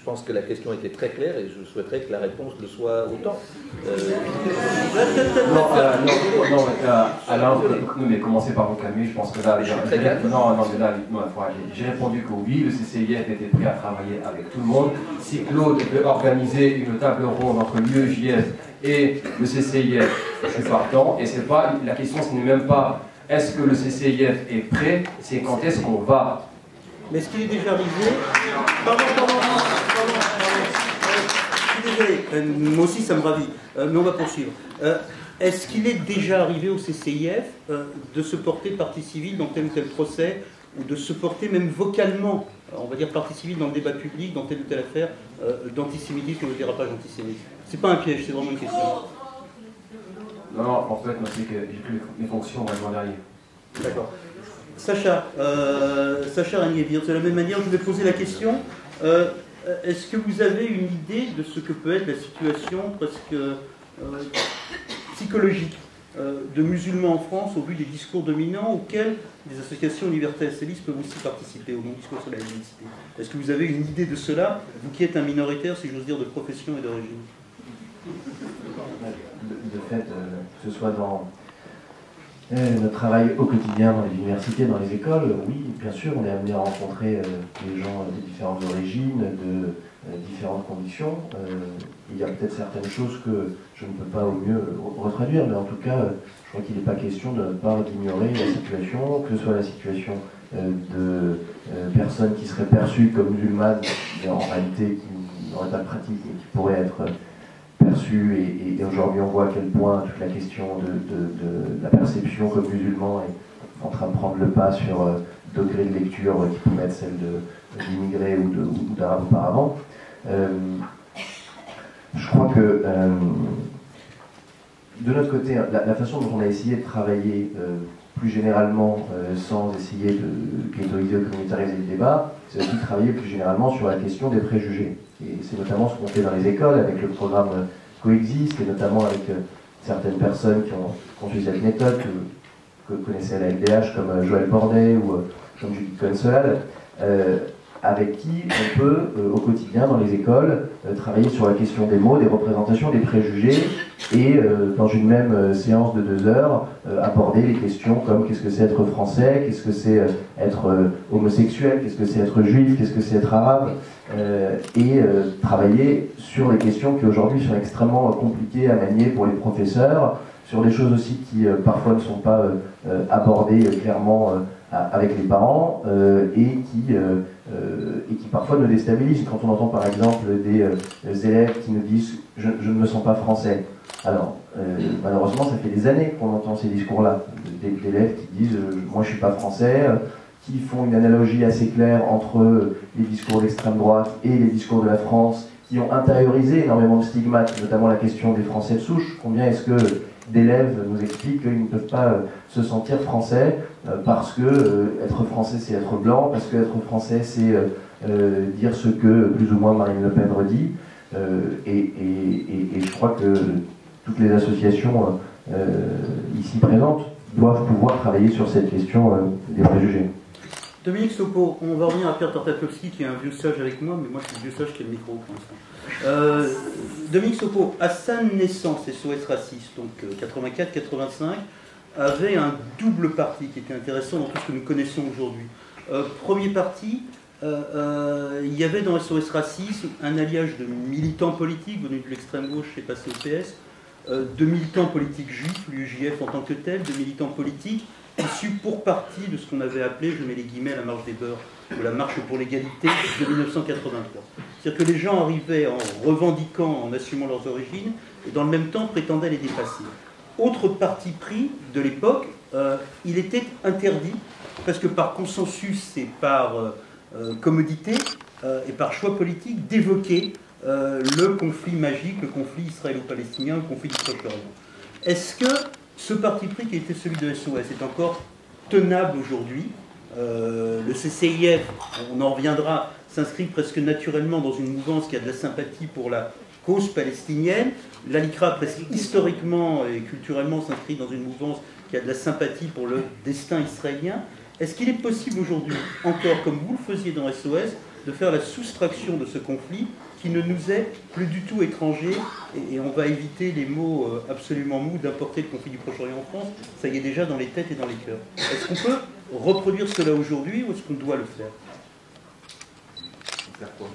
pense que la question était très claire et je souhaiterais que la réponse le soit autant. Non, Alain, mais commencez par vous calmer, je pense que là... j'ai répondu que oui, le CCIF était prêt à travailler avec tout le monde. Si Claude veut organiser une table ronde entre l'UEJF et le CCIF, je suis partant, et c'est pas, la question ce n'est même pas est-ce que le CCIF est prêt, c'est quand est-ce qu'on va. Mais est-ce qu'il est déjà arrivé? Pardon. Je suis désolé, moi aussi ça me ravit, mais on va poursuivre. Est-ce qu'il est déjà arrivé au CCIF de se porter partie civile dans tel ou tel procès, ou de se porter même vocalement, on va dire partie civile dans le débat public, dans telle ou telle affaire d'antisémitisme ou de dérapage antisémite? C'est pas un piège, c'est vraiment une question. Non, en fait, c'est que j'ai pris mes fonctions le mois dernier. D'accord. Sacha Ragnévir, de la même manière, je vais poser la question. Est-ce que vous avez une idée de ce que peut être la situation presque psychologique de musulmans en France au vu des discours dominants auxquels des associations universalistes peuvent aussi participer, au non-discours sur la laïcité? Est-ce que vous avez une idée de cela, vous qui êtes un minoritaire, si j'ose dire, de profession et d'origine? De fait, que ce soit dans notre travail au quotidien dans les universités, dans les écoles, oui, bien sûr, on est amené à rencontrer des gens de différentes origines, de différentes conditions. Il y a peut-être certaines choses que je ne peux pas au mieux retraduire, mais en tout cas, je crois qu'il n'est pas question d'ignorer la situation, que ce soit la situation de personnes qui seraient perçues comme musulmanes, mais en réalité qui n'auraient pas de pratique, mais qui pourraient être perçu et aujourd'hui on voit à quel point toute la question de la perception comme musulman est en train de prendre le pas sur d'autres grilles de lecture qui pouvaient être celles d'immigrés ou d'arabes auparavant. Je crois que de notre côté, la façon dont on a essayé de travailler plus généralement sans essayer de ghettoiser ou communautariser le débat, c'est aussi de travailler plus généralement sur la question des préjugés. Et c'est notamment ce qu'on fait dans les écoles avec le programme Coexiste et notamment avec certaines personnes qui ont suivi cette méthode que que connaissez à la FDH, comme Joël Bordet ou comme Judith Cohen-Solal, avec qui on peut, au quotidien, dans les écoles, travailler sur la question des mots, des représentations, des préjugés, et dans une même séance de 2 heures, aborder les questions comme qu'est-ce que c'est être français, qu'est-ce que c'est être homosexuel, qu'est-ce que c'est être juif, qu'est-ce que c'est être arabe, et travailler sur les questions qui aujourd'hui sont extrêmement compliquées à manier pour les professeurs, sur des choses aussi qui parfois ne sont pas abordées clairement avec les parents et qui parfois nous déstabilisent. Quand on entend par exemple des élèves qui nous disent « je ne me sens pas français ». Alors, malheureusement, ça fait des années qu'on entend ces discours-là, d'élèves qui disent « moi je ne suis pas français », qui font une analogie assez claire entre les discours d'extrême droite et les discours de la France, qui ont intériorisé énormément de stigmates, notamment la question des Français de souche. Combien est-ce que d'élèves nous expliquent qu'ils ne peuvent pas se sentir français parce que être français c'est être blanc, parce que être français c'est dire ce que plus ou moins Marine Le Pen redit, et je crois que toutes les associations ici présentes doivent pouvoir travailler sur cette question des préjugés. Dominique Sopo, on va revenir à Pierre Tartakovsky qui est un vieux sage avec moi, mais moi je suis le vieux sage qui a le micro pour l'instant. Dominique Sopo, à sa naissance, SOS Racisme, donc 84-85, avait un double parti qui était intéressant dans tout ce que nous connaissons aujourd'hui. Premier parti, il y avait dans SOS Racisme un alliage de militants politiques venus de l'extrême gauche et passés au PS, de militants politiques juifs, l'UJF en tant que tel, de militants politiques issus pour partie de ce qu'on avait appelé, je mets les guillemets, la marche des beurs, ou la marche pour l'égalité de 1983. C'est-à-dire que les gens arrivaient en revendiquant, en assumant leurs origines, et dans le même temps prétendaient les dépasser. Autre parti pris de l'époque, il était interdit, parce que par consensus et par commodité, et par choix politique, d'évoquer le conflit magique, le conflit israélo-palestinien, le conflit du Proche-Orient. Est-ce que ce parti pris qui était celui de SOS est encore tenable aujourd'hui? Le CCIF, on en reviendra, s'inscrit presque naturellement dans une mouvance qui a de la sympathie pour la cause palestinienne. L'ALICRA, presque historiquement et culturellement, s'inscrit dans une mouvance qui a de la sympathie pour le destin israélien. Est-ce qu'il est possible aujourd'hui, encore comme vous le faisiez dans SOS, de faire la soustraction de ce conflit qui ne nous est plus du tout étranger, et on va éviter les mots absolument mous d'importer le conflit du Proche-Orient en France, ça y est déjà dans les têtes et dans les cœurs. Est-ce qu'on peut reproduire cela aujourd'hui ou est-ce qu'on doit le faire? Faire quoi?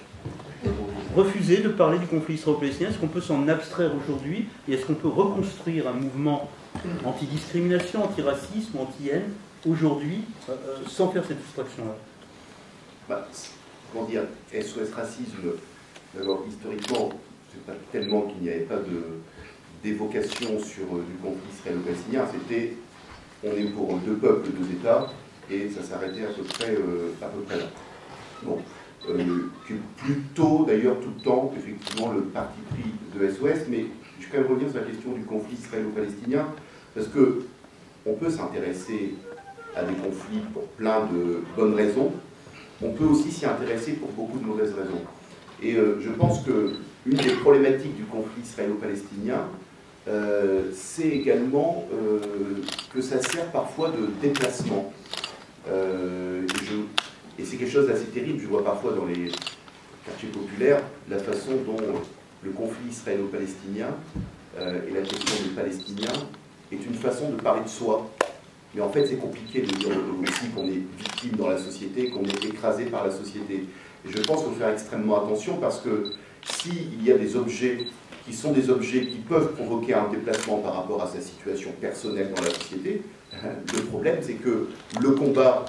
Refuser de parler du conflit israélo-palestinien, est-ce qu'on peut s'en abstraire aujourd'hui et est-ce qu'on peut reconstruire un mouvement anti-discrimination, anti-racisme, anti-haine aujourd'hui sans faire cette soustraction-là? Comment dire, SOS Racisme, d'abord historiquement, c'est pas tellement qu'il n'y avait pas d'évocation sur du conflit israélo-palestinien, c'était on est pour 2 peuples, 2 États, et ça s'arrêtait à peu près là. Bon, plutôt d'ailleurs tout le temps, effectivement, le parti pris de SOS, mais je vais quand même revenir sur la question du conflit israélo-palestinien, parce que on peut s'intéresser à des conflits pour plein de bonnes raisons, on peut aussi s'y intéresser pour beaucoup de mauvaises raisons. Et je pense qu'une des problématiques du conflit israélo-palestinien, c'est également que ça sert parfois de déplacement. Et c'est quelque chose d'assez terrible, je vois parfois dans les quartiers populaires la façon dont le conflit israélo-palestinien et la question des Palestiniens est une façon de parler de soi. Mais en fait, c'est compliqué de dire aussi qu'on est victime dans la société, qu'on est écrasé par la société. Et je pense qu'il faut faire extrêmement attention parce que s'il y a des objets qui sont des objets qui peuvent provoquer un déplacement par rapport à sa situation personnelle dans la société, le problème c'est que le combat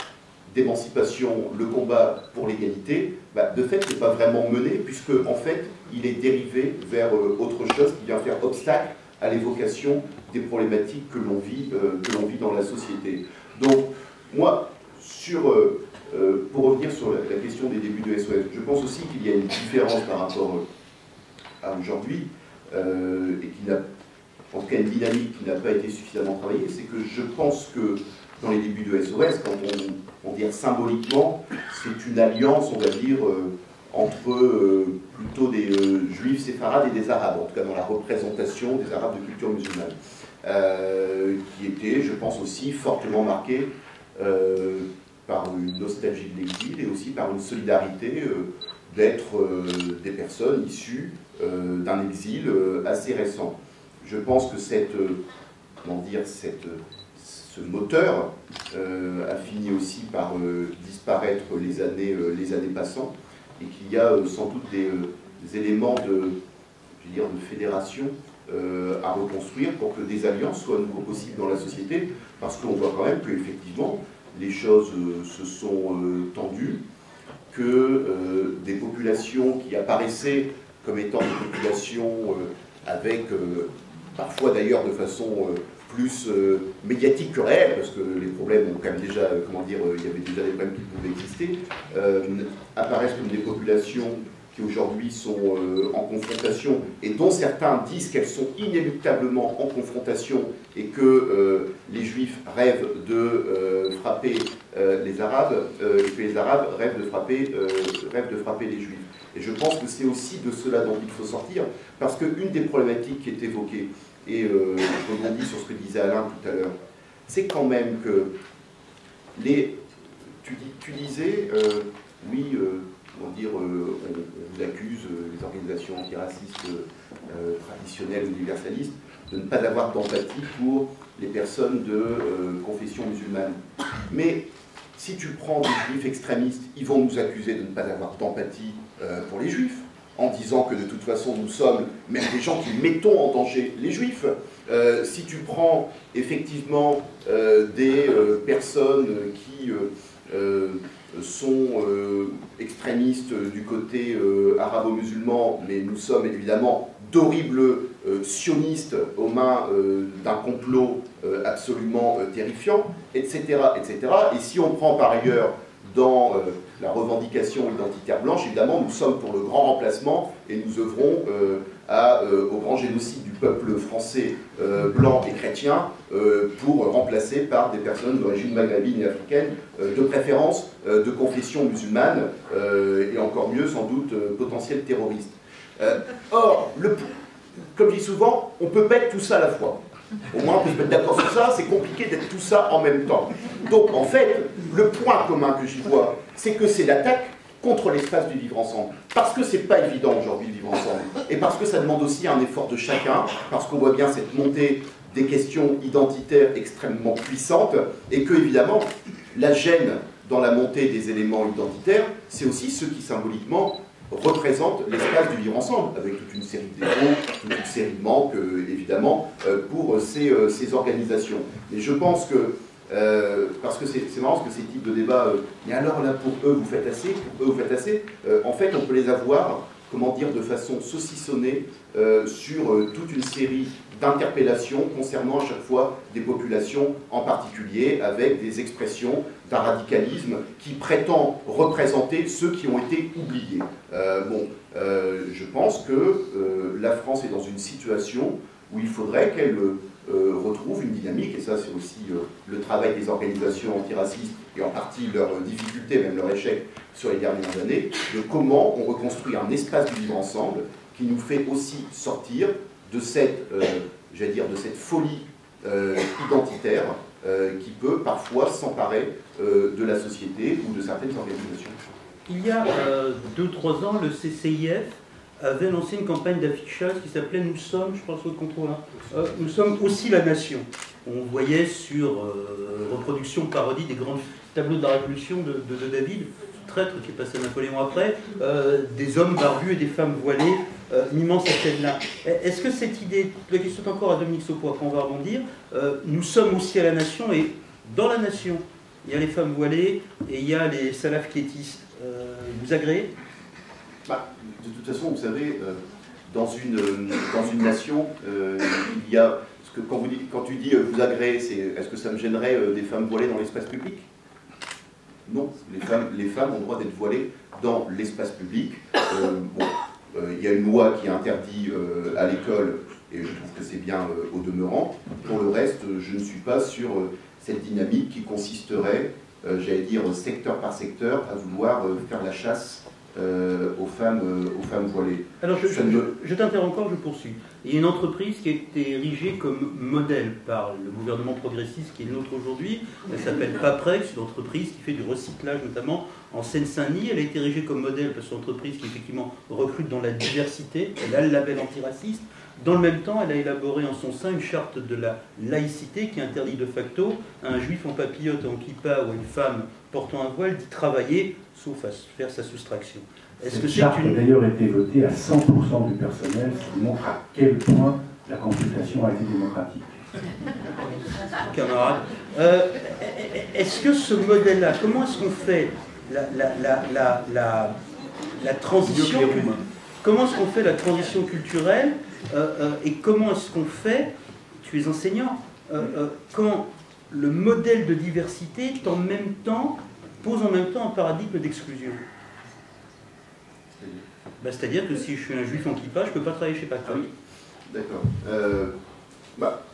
d'émancipation, le combat pour l'égalité, de fait n'est pas vraiment mené puisque en fait il est dérivé vers autre chose qui vient faire obstacle à l'évocation des problématiques que l'on vit dans la société. Donc, moi, pour revenir sur la question des débuts de SOS, je pense aussi qu'il y a une différence par rapport à aujourd'hui, et qui n'a, en tout cas une dynamique qui n'a pas été suffisamment travaillée, c'est que je pense que dans les débuts de SOS, quand on dit symboliquement, c'est une alliance, on va dire, entre plutôt des juifs séfarades et des arabes, en tout cas dans la représentation des arabes de culture musulmane, qui était, je pense aussi, fortement marquée par une nostalgie de l'exil et aussi par une solidarité d'être des personnes issues d'un exil assez récent. Je pense que ce moteur a fini aussi par disparaître les années passant, et qu'il y a sans doute des éléments de fédération à reconstruire pour que des alliances soient à nouveau possibles dans la société, parce qu'on voit quand même qu'effectivement les choses se sont tendues, que des populations qui apparaissaient comme étant des populations avec, parfois d'ailleurs de façon plus médiatique que réelle, parce que les problèmes ont quand même déjà, il y avait déjà des problèmes qui pouvaient exister, apparaissent comme des populations qui aujourd'hui sont en confrontation, et dont certains disent qu'elles sont inéluctablement en confrontation, et que les Juifs rêvent de frapper les Arabes, et que les Arabes rêvent de frapper les Juifs. Et je pense que c'est aussi de cela dont il faut sortir, parce qu'une des problématiques qui est évoquée, et je rebondis sur ce que disait Alain tout à l'heure, c'est quand même que tu disais, oui, on vous accuse, les organisations antiracistes traditionnelles ou universalistes, de ne pas avoir d'empathie pour les personnes de confession musulmane. Mais si tu prends des juifs extrémistes, ils vont nous accuser de ne pas avoir d'empathie pour les juifs, en disant que de toute façon nous sommes même des gens qui mettons en danger les juifs. Si tu prends effectivement des personnes qui sont extrémistes du côté arabo-musulman, mais nous sommes évidemment d'horribles sionistes aux mains d'un complot absolument terrifiant, etc., etc. Et si on prend par ailleurs dans la revendication identitaire blanche, évidemment, nous sommes pour le grand remplacement et nous œuvrons au grand génocide du peuple français blanc et chrétien pour remplacer par des personnes d'origine maghrébine et africaine, de préférence de confession musulmane, et encore mieux, sans doute, potentiels terroristes. Or, comme je dis souvent, on ne peut pas être tout ça à la fois. Au moins, on peut se mettre d'accord sur ça, c'est compliqué d'être tout ça en même temps. Donc, en fait, le point commun que j'y vois, c'est que c'est l'attaque contre l'espace du vivre ensemble. Parce que c'est pas évident aujourd'hui de vivre ensemble. Et parce que ça demande aussi un effort de chacun, parce qu'on voit bien cette montée des questions identitaires extrêmement puissantes, et que, évidemment, la gêne dans la montée des éléments identitaires, c'est aussi ceux qui, symboliquement, représente l'espace du vivre ensemble, avec toute une série de défauts, toute une série de manques, évidemment, pour ces organisations. Et je pense que, parce que c'est marrant, parce que ces types de débats, mais alors là, pour eux, vous faites assez, pour eux, vous faites assez, en fait, on peut les avoir, comment dire, de façon saucissonnée sur toute une série d'interpellations concernant à chaque fois des populations en particulier, avec des expressions d'un radicalisme qui prétend représenter ceux qui ont été oubliés. Je pense que la France est dans une situation où il faudrait qu'elle retrouve une dynamique, et ça c'est aussi le travail des organisations antiracistes, et en partie leur difficulté, même leur échec sur les dernières années, de comment on reconstruit un espace du vivre ensemble qui nous fait aussi sortir de cette, de cette folie identitaire qui peut parfois s'emparer de la société ou de certaines organisations. Il y a 2-3 ans, le CCIF avait lancé une campagne d'affichage qui s'appelait « Nous sommes », je pense au contrôle, nous sommes aussi la nation. On voyait sur reproduction, parodie des grands tableaux de la Révolution de David, traître qui est passé à Napoléon après, des hommes barbus et des femmes voilées, une immense scène-là. Est-ce que cette idée, la question est encore à Dominique Saupois, quand on va rebondir, nous sommes aussi à la nation, et dans la nation, il y a les femmes voilées et il y a les salafkétistes. Vous agréez ? De toute façon, vous savez, dans une nation, il y a... Parce que quand tu dis vous agréez, est-ce que ça me gênerait des femmes voilées dans l'espace public ? Non, les femmes ont le droit d'être voilées dans l'espace public. Il y a une loi qui interdit à l'école, et je trouve que c'est bien au demeurant. Pour le reste, je ne suis pas sur cette dynamique qui consisterait, j'allais dire secteur par secteur, à vouloir faire la chasse aux femmes voilées. Alors je t'interromps encore, je poursuis. Il y a une entreprise qui a été érigée comme modèle par le gouvernement progressiste qui est le nôtre aujourd'hui. Elle s'appelle Paprex, une entreprise qui fait du recyclage notamment en Seine-Saint-Denis. Elle a été érigée comme modèle parce que c'est une entreprise qui effectivement recrute dans la diversité. Elle a le label antiraciste. Dans le même temps, elle a élaboré en son sein une charte de la laïcité qui interdit de facto à un juif en papillote, en kippa ou à une femme portant un voile d'y travailler, sauf à faire sa soustraction. Cette charte a d'ailleurs été votée à 100% du personnel, ce qui montre à quel point la consultation a été démocratique. Camarades, est-ce que ce modèle-là, comment est-ce qu'on fait la transition, comment est-ce qu'on fait la transition culturelle et comment est-ce qu'on fait, tu es enseignant, quand le modèle de diversité pose en même temps un paradigme d'exclusion? C'est-à-dire que si je suis un juif en kippa, je ne peux pas travailler chez Patrick. Ah oui, d'accord.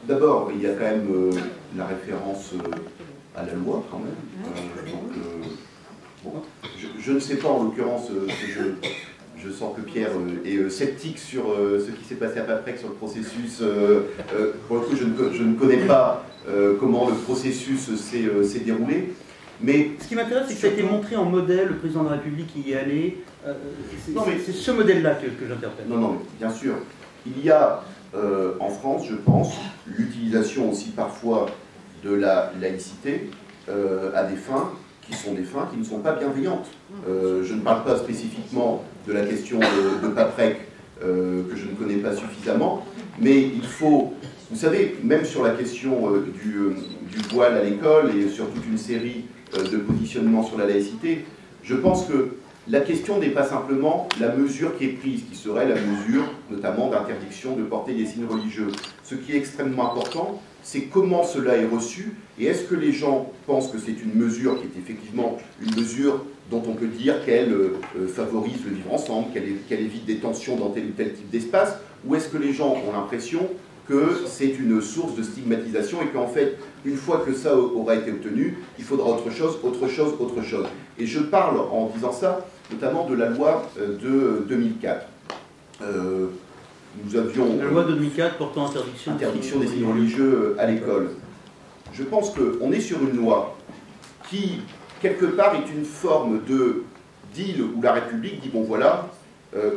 D'abord, il y a quand même la référence à la loi, quand même. Je ne sais pas, en l'occurrence, je sens que Pierre est sceptique sur ce qui s'est passé à Paprec, sur le processus. Pour le coup, je ne connais pas comment le processus s'est déroulé. Mais ce qui m'intéresse, c'est que ça a été montré en modèle, le président de la République y est allé. C'est ce modèle-là que j'interprète. Non, mais bien sûr. Il y a en France, je pense, l'utilisation aussi parfois de la laïcité à des fins qui sont des fins qui ne sont pas bienveillantes. Je ne parle pas spécifiquement de la question de Paprec, que je ne connais pas suffisamment, mais il faut, vous savez, même sur la question du voile à l'école et sur toute une série de positionnements sur la laïcité, je pense que la question n'est pas simplement la mesure qui est prise, qui serait la mesure notamment d'interdiction de porter des signes religieux. Ce qui est extrêmement important, c'est comment cela est reçu, et est-ce que les gens pensent que c'est une mesure qui est effectivement une mesure dont on peut dire qu'elle favorise le vivre ensemble, qu'elle évite des tensions dans tel ou tel type d'espace, ou est-ce que les gens ont l'impression que c'est une source de stigmatisation et qu'en fait, une fois que ça aura été obtenu, il faudra autre chose. Et je parle en disant ça, notamment de la loi de 2004. Nous avions... La loi de 2004 portant interdiction des signes religieux à l'école. Je pense qu'on est sur une loi qui, quelque part, est une forme de deal où la République dit, bon voilà,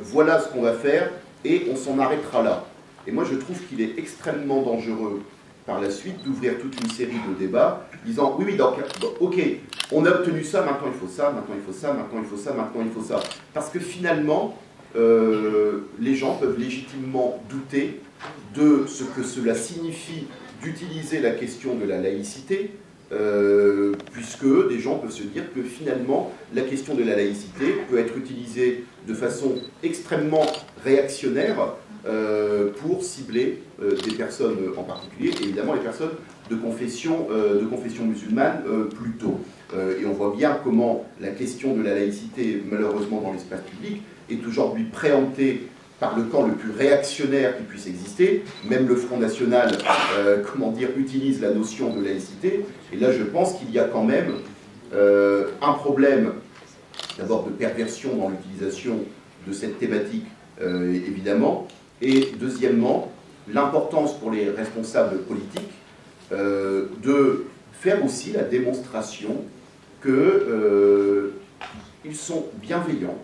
voilà ce qu'on va faire et on s'en arrêtera là. Et moi, je trouve qu'il est extrêmement dangereux, par la suite, d'ouvrir toute une série de débats, disant, oui, donc, ok, on a obtenu ça, maintenant il faut ça, maintenant il faut ça, maintenant il faut ça, maintenant il faut ça. Parce que finalement, les gens peuvent légitimement douter de ce que cela signifie d'utiliser la question de la laïcité, puisque des gens peuvent se dire que finalement, la question de la laïcité peut être utilisée de façon extrêmement réactionnaire, pour cibler des personnes en particulier, et évidemment les personnes de confession musulmane plutôt. Et on voit bien comment la question de la laïcité, malheureusement dans l'espace public, est aujourd'hui préemptée par le camp le plus réactionnaire qui puisse exister. Même le Front National, utilise la notion de laïcité. Et là, je pense qu'il y a quand même un problème, d'abord de perversion dans l'utilisation de cette thématique, évidemment, et deuxièmement, l'importance pour les responsables politiques de faire aussi la démonstration qu'ils sont bienveillants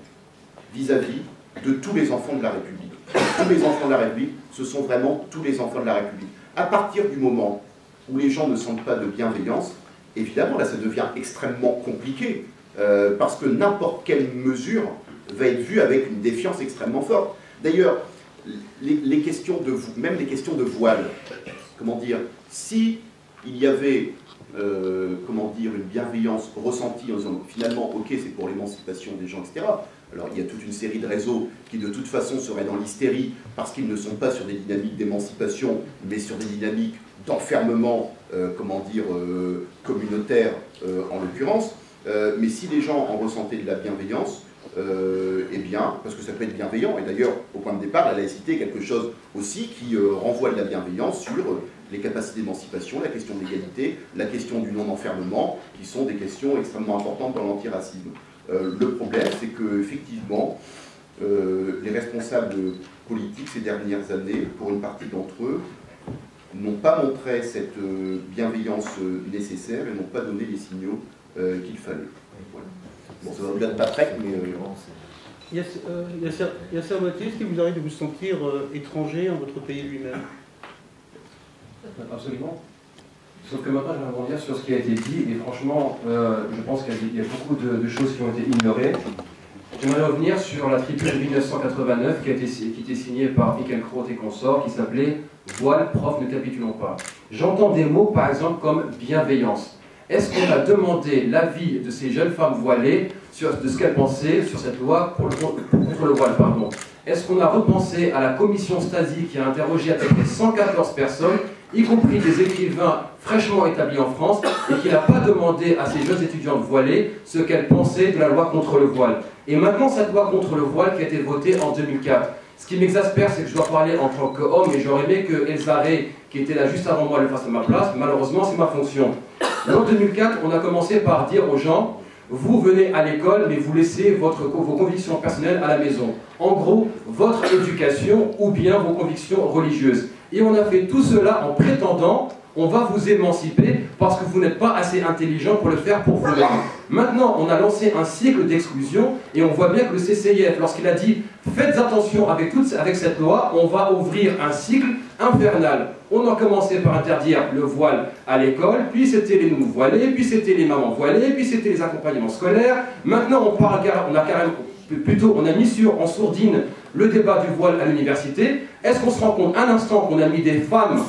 vis-à-vis de tous les enfants de la République. Tous les enfants de la République, ce sont vraiment tous les enfants de la République. À partir du moment où les gens ne sentent pas de bienveillance, évidemment, là, ça devient extrêmement compliqué, parce que n'importe quelle mesure va être vue avec une défiance extrêmement forte. D'ailleurs, les questions même les questions de voile, si il y avait une bienveillance ressentie en disant finalement ok c'est pour l'émancipation des gens, etc. Alors il y a toute une série de réseaux qui de toute façon seraient dans l'hystérie parce qu'ils ne sont pas sur des dynamiques d'émancipation mais sur des dynamiques d'enfermement communautaire en l'occurrence. Mais si les gens en ressentaient de la bienveillance, eh bien, parce que ça peut être bienveillant, et d'ailleurs, au point de départ, la laïcité est quelque chose aussi qui renvoie de la bienveillance sur les capacités d'émancipation, la question de l'égalité, la question du non-enfermement, qui sont des questions extrêmement importantes dans l'antiracisme. Le problème, c'est qu'effectivement, les responsables politiques ces dernières années, pour une partie d'entre eux, n'ont pas montré cette bienveillance nécessaire et n'ont pas donné les signaux qu'il fallait. Voilà. Bon, ça va au-delà de Patrick, mais... Yasser Mathieu, est-ce qu'il vous arrive de vous sentir étranger en votre pays lui-même? Absolument. Sauf que maintenant, je vais rebondir sur ce qui a été dit, et franchement, je pense qu'il y a beaucoup de choses qui ont été ignorées. J'aimerais revenir sur la tribune de 1989 qui a été signée par Michael Croth et consorts, qui s'appelait « Voile, prof, ne capitulons pas ». J'entends des mots, par exemple, comme « bienveillance ». Est-ce qu'on a demandé l'avis de ces jeunes femmes voilées de ce qu'elles pensaient sur cette loi contre le voile, pardon. Est-ce qu'on a repensé à la commission Stasi qui a interrogé à peu près 114 personnes, y compris des écrivains fraîchement établis en France, et qui n'a pas demandé à ces jeunes étudiantes voilées ce qu'elles pensaient de la loi contre le voile. Et maintenant, cette loi contre le voile qui a été votée en 2004. Ce qui m'exaspère, c'est que je dois parler en tant qu'homme, et j'aurais aimé que Elsa Rey, qui était là juste avant moi, le fasse à ma place. Malheureusement, c'est ma fonction. En 2004, on a commencé par dire aux gens, vous venez à l'école, mais vous laissez vos convictions personnelles à la maison. En gros, votre éducation ou bien vos convictions religieuses. Et on a fait tout cela en prétendant, on va vous émanciper parce que vous n'êtes pas assez intelligent pour le faire pour vous-même. Maintenant, on a lancé un cycle d'exclusion et on voit bien que le CCIF, lorsqu'il a dit « faites attention avec cette loi, on va ouvrir un cycle infernal ». On a commencé par interdire le voile à l'école, puis c'était les nounous voilés, puis c'était les mamans voilées, puis c'était les accompagnements scolaires. Maintenant, on a mis en sourdine le débat du voile à l'université. Est-ce qu'on se rend compte un instant qu'on a mis des femmes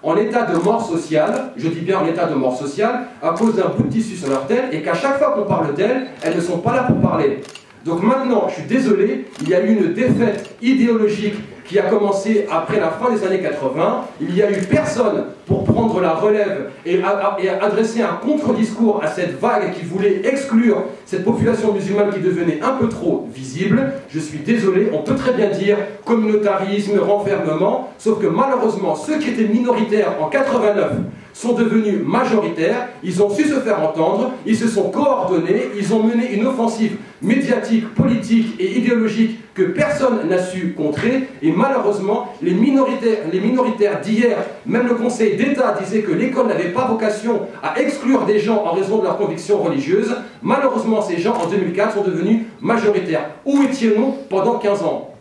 en état de mort sociale, je dis bien en état de mort sociale, à cause d'un bout de tissu sur leur tête, et qu'à chaque fois qu'on parle d'elles, elles ne sont pas là pour parler. Donc maintenant, je suis désolé, il y a eu une défaite idéologique qui a commencé après la fin des années 80. Il n'y a eu personne pour prendre la relève et adresser un contre-discours à cette vague qui voulait exclure cette population musulmane qui devenait un peu trop visible. Je suis désolé, on peut très bien dire communautarisme, renfermement, sauf que malheureusement, ceux qui étaient minoritaires en 89 sont devenus majoritaires, ils ont su se faire entendre, ils se sont coordonnés, ils ont mené une offensive médiatique, politique et idéologique que personne n'a su contrer, et malheureusement, les minoritaires d'hier, même le Conseil d'État disait que l'école n'avait pas vocation à exclure des gens en raison de leurs convictions religieuses. Malheureusement, ces gens, en 2004, sont devenus majoritaires. Où étions-nous pendant 15 ans?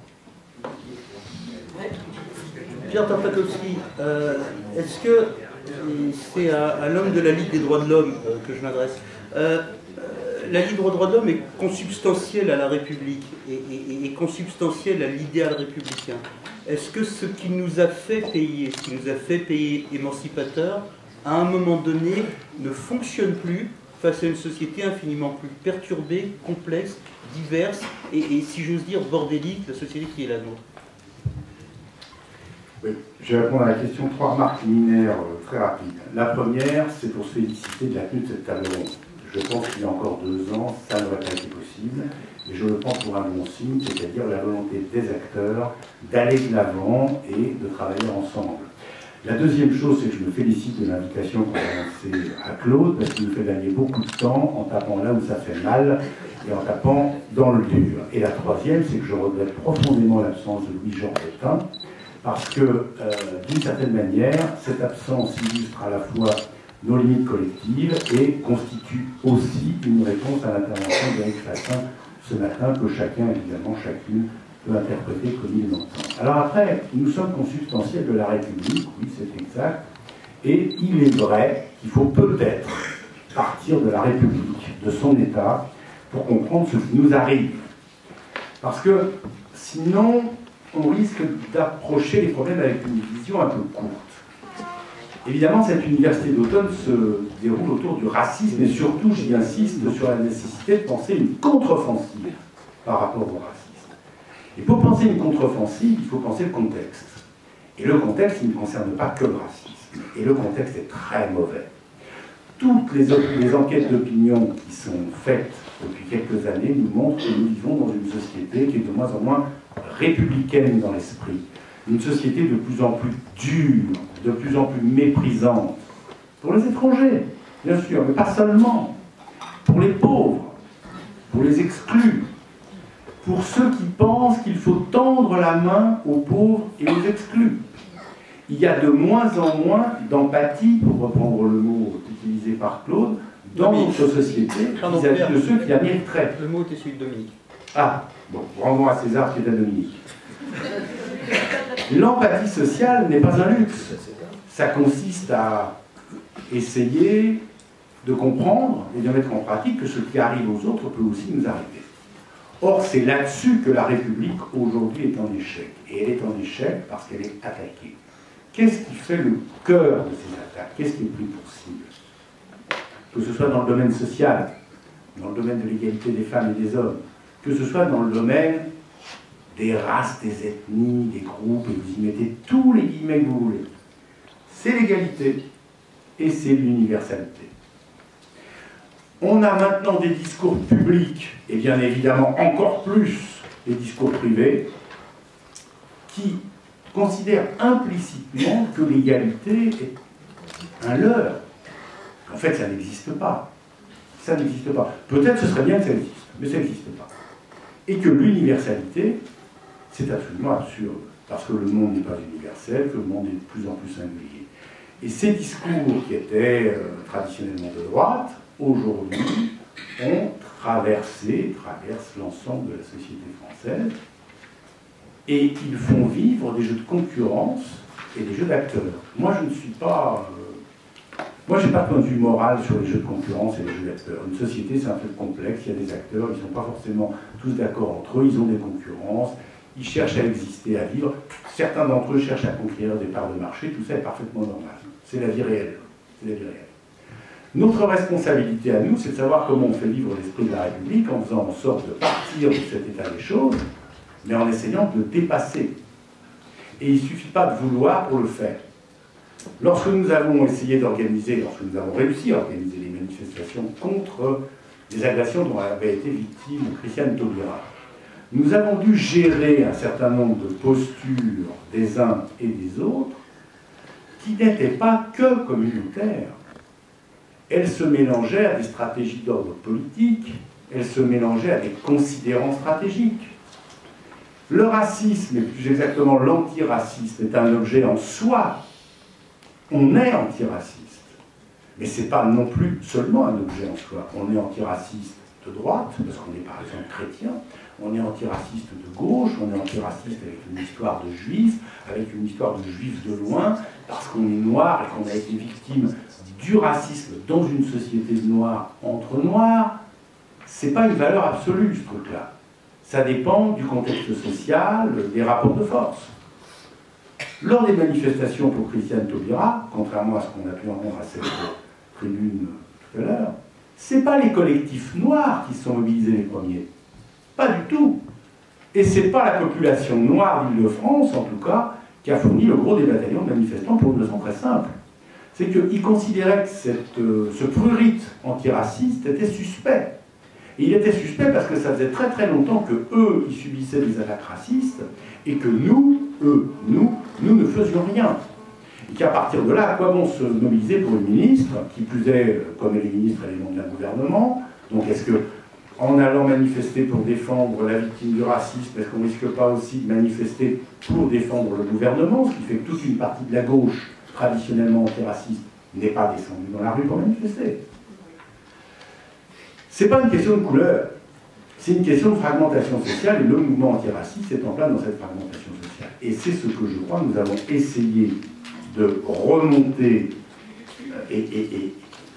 Pierre Tartakovsky, est-ce que, c'est à l'homme de la Ligue des droits de l'homme que je m'adresse, la Ligue des droits de l'homme est consubstantielle à la République et consubstantielle à l'idéal républicain. Est-ce que ce qui nous a fait payer, émancipateur, à un moment donné, ne fonctionne plus face à une société infiniment plus perturbée, complexe, diverse et si j'ose dire, bordélique, la société qui est la nôtre? Oui, je vais répondre à la question. 3 remarques liminaires très rapides. La première, c'est pour se féliciter de la tenue de cette table ronde. Je pense qu'il y a encore 2 ans, ça n'aurait pas été possible. Et je le prends pour un bon signe, c'est-à-dire la volonté des acteurs d'aller de l'avant et de travailler ensemble. La deuxième chose, c'est que je me félicite de l'invitation qu'on a lancée à Claude, parce qu'il nous fait gagner beaucoup de temps en tapant là où ça fait mal et en tapant dans le dur. Et la troisième, c'est que je regrette profondément l'absence de Louis-Jean Pétain, parce que, d'une certaine manière, cette absence illustre à la fois nos limites collectives et constitue aussi une réponse à l'intervention d'Éric Fassin ce matin, que chacun, évidemment, chacune, peut interpréter comme il l'entend. Alors après, nous sommes consubstantiels de la République, oui, c'est exact, et il est vrai qu'il faut peut-être partir de la République, de son État, pour comprendre ce qui nous arrive. Parce que, sinon, on risque d'approcher les problèmes avec une vision un peu courte. Évidemment, cette université d'automne se déroule autour du racisme, et surtout, j'y insiste, sur la nécessité de penser une contre-offensive par rapport au racisme. Et pour penser une contre-offensive, il faut penser le contexte. Et le contexte, il ne concerne pas que le racisme. Et le contexte est très mauvais. Toutes les enquêtes d'opinion qui sont faites depuis quelques années nous montrent que nous vivons dans une société qui est de moins en moins républicaine dans l'esprit. Une société de plus en plus dure, de plus en plus méprisante. Pour les étrangers, bien sûr, mais pas seulement. Pour les pauvres. pour les exclus, pour ceux qui pensent qu'il faut tendre la main aux pauvres et aux exclus. Il y a de moins en moins d'empathie, pour reprendre le mot utilisé par Claude, dans notre société vis-à-vis de ceux qui la mériteraient. Le mot était celui de Dominique. Ah, bon, rendons à César qui est à Dominique. L'empathie sociale n'est pas un luxe. Ça consiste à essayer de comprendre et de mettre en pratique que ce qui arrive aux autres peut aussi nous arriver. Or, c'est là-dessus que la République aujourd'hui est en échec. Et elle est en échec parce qu'elle est attaquée. Qu'est-ce qui fait le cœur de ces attaques? Qu'est-ce qui est pris pour cible? Que ce soit dans le domaine social, dans le domaine de l'égalité des femmes et des hommes, que ce soit dans le domaine des races, des ethnies, des groupes, et vous y mettez tous les guillemets que vous voulez. C'est l'égalité et c'est l'universalité. On a maintenant des discours publics, et bien évidemment encore plus des discours privés, qui considèrent implicitement que l'égalité est un leurre. En fait, ça n'existe pas. Ça n'existe pas. Peut-être ce serait bien que ça existe, mais ça n'existe pas. Et que l'universalité, c'est absolument absurde, parce que le monde n'est pas universel, que le monde est de plus en plus singulier. Et ces discours qui étaient traditionnellement de droite, aujourd'hui, traversent l'ensemble de la société française, et ils font vivre des jeux de concurrence et des jeux d'acteurs. Moi, je ne suis pas... moi, je n'ai pas de point de vue moral sur les jeux de concurrence et les jeux d'acteurs. Une société, c'est un peu complexe, il y a des acteurs, ils ne sont pas forcément tous d'accord entre eux, ils ont des concurrences, ils cherchent à exister, à vivre. Certains d'entre eux cherchent à conquérir des parts de marché, tout ça est parfaitement normal. C'est la vie réelle. C'est la vie réelle. Notre responsabilité à nous, c'est de savoir comment on fait vivre l'esprit de la République en faisant en sorte de partir de cet état des choses, mais en essayant de le dépasser. Et il ne suffit pas de vouloir pour le faire. Lorsque nous avons essayé d'organiser, lorsque nous avons réussi à organiser des manifestations contre les agressions dont avait été victime Christiane Taubira, nous avons dû gérer un certain nombre de postures des uns et des autres qui n'étaient pas que communautaires. Elles se mélangeaient à des stratégies d'ordre politique, elles se mélangeaient à des considérants stratégiques. Le racisme, et plus exactement l'antiracisme, est un objet en soi. On est antiraciste. Mais ce n'est pas non plus seulement un objet en soi. On est antiraciste de droite, parce qu'on est par exemple chrétien, on est antiraciste de gauche, on est antiraciste avec une histoire de juifs, avec une histoire de juifs de loin, parce qu'on est noir et qu'on a été victime du racisme dans une société de noirs entre noirs. C'est pas une valeur absolue, ce truc-là. Ça dépend du contexte social, des rapports de force. Lors des manifestations pour Christiane Taubira, contrairement à ce qu'on a pu entendre à cette tribune tout à l'heure, c'est pas les collectifs noirs qui sont mobilisés les premiers. Pas du tout. Et c'est pas la population noire d'Île-de-France, en tout cas, qui a fourni le gros des bataillons de manifestants pour une raison très simple. C'est qu'ils considéraient que ce prurit antiraciste était suspect. Et il était suspect parce que ça faisait très très longtemps que eux, ils subissaient des attaques racistes, et que nous ne faisions rien. Et qu'à partir de là, à quoi bon se mobiliser pour une ministre, qui plus est, comme elle est ministre, elle est membre d'un gouvernement, donc est-ce que, en allant manifester pour défendre la victime du racisme, est-ce qu'on ne risque pas aussi de manifester pour défendre le gouvernement, ce qui fait que toute une partie de la gauche, traditionnellement antiraciste, n'est pas descendue dans la rue pour manifester? Ce n'est pas une question de couleur, c'est une question de fragmentation sociale, et le mouvement antiraciste est en plein dans cette fragmentation sociale. Et c'est ce que je crois que nous avons essayé de remonter, et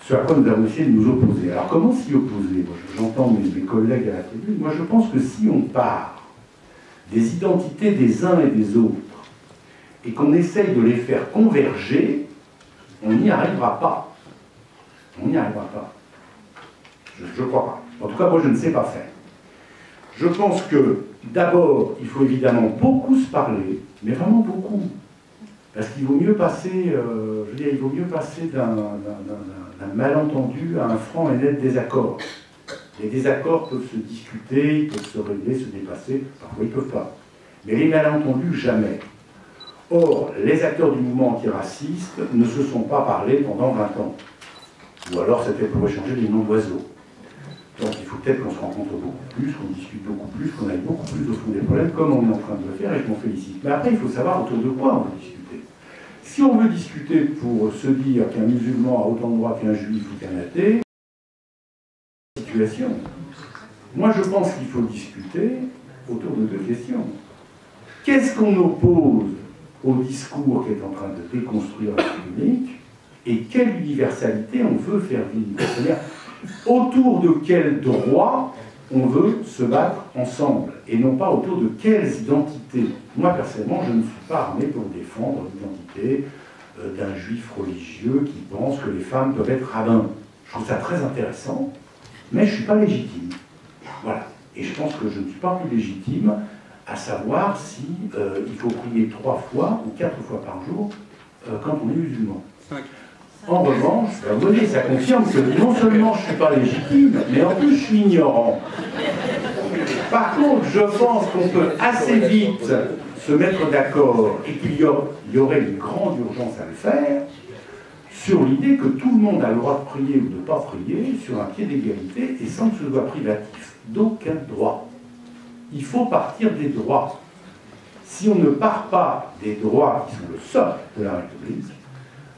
ce à quoi nous avons essayé de nous opposer. Alors comment s'y opposer? J'entends mes collègues à la tribune. Moi je pense que si on part des identités des uns et des autres, et qu'on essaye de les faire converger, on n'y arrivera pas. On n'y arrivera pas. Je ne crois pas. En tout cas, moi, je ne sais pas faire. Je pense que, d'abord, il faut évidemment beaucoup se parler, mais vraiment beaucoup. Parce qu'il vaut mieux passer, je veux dire, il vaut mieux passer d'un malentendu à un franc et net désaccord. Les désaccords peuvent se discuter, ils peuvent se régler, se dépasser, parfois ils ne peuvent pas. Mais les malentendus, jamais. Or, les acteurs du mouvement antiraciste ne se sont pas parlé pendant 20 ans. Ou alors c'était pour échanger des noms d'oiseaux. Donc il faut peut-être qu'on se rencontre beaucoup plus, qu'on discute beaucoup plus, qu'on aille beaucoup plus au fond des problèmes, comme on est en train de le faire et je m'en félicite. Mais après, il faut savoir autour de quoi on veut discuter. Si on veut discuter pour se dire qu'un musulman a autant de droits qu'un juif ou qu'un athée, situation. Moi, je pense qu'il faut discuter autour de deux questions. Qu'est-ce qu'on oppose au discours qui est en train de déconstruire la République et quelle universalité on veut faire vivre? C'est-à-dire, autour de quels droits on veut se battre ensemble et non pas autour de quelles identités. Moi, personnellement, je ne suis pas armé pour défendre l'identité d'un juif religieux qui pense que les femmes doivent être rabbins. Je trouve ça très intéressant, mais je ne suis pas légitime. Voilà. Et je pense que je ne suis pas plus légitime à savoir si il faut prier 3 fois ou 4 fois par jour quand on est musulman. 5. En revanche, vous voyez, ça confirme que non seulement je ne suis pas légitime, mais en plus je suis ignorant. Par contre, je pense qu'on peut assez vite se mettre d'accord et qu'il y aurait une grande urgence à le faire sur l'idée que tout le monde a le droit de prier ou de ne pas prier sur un pied d'égalité et sans que ce soit privatif d'aucun droit. Il faut partir des droits. Si on ne part pas des droits qui sont le socle de la République,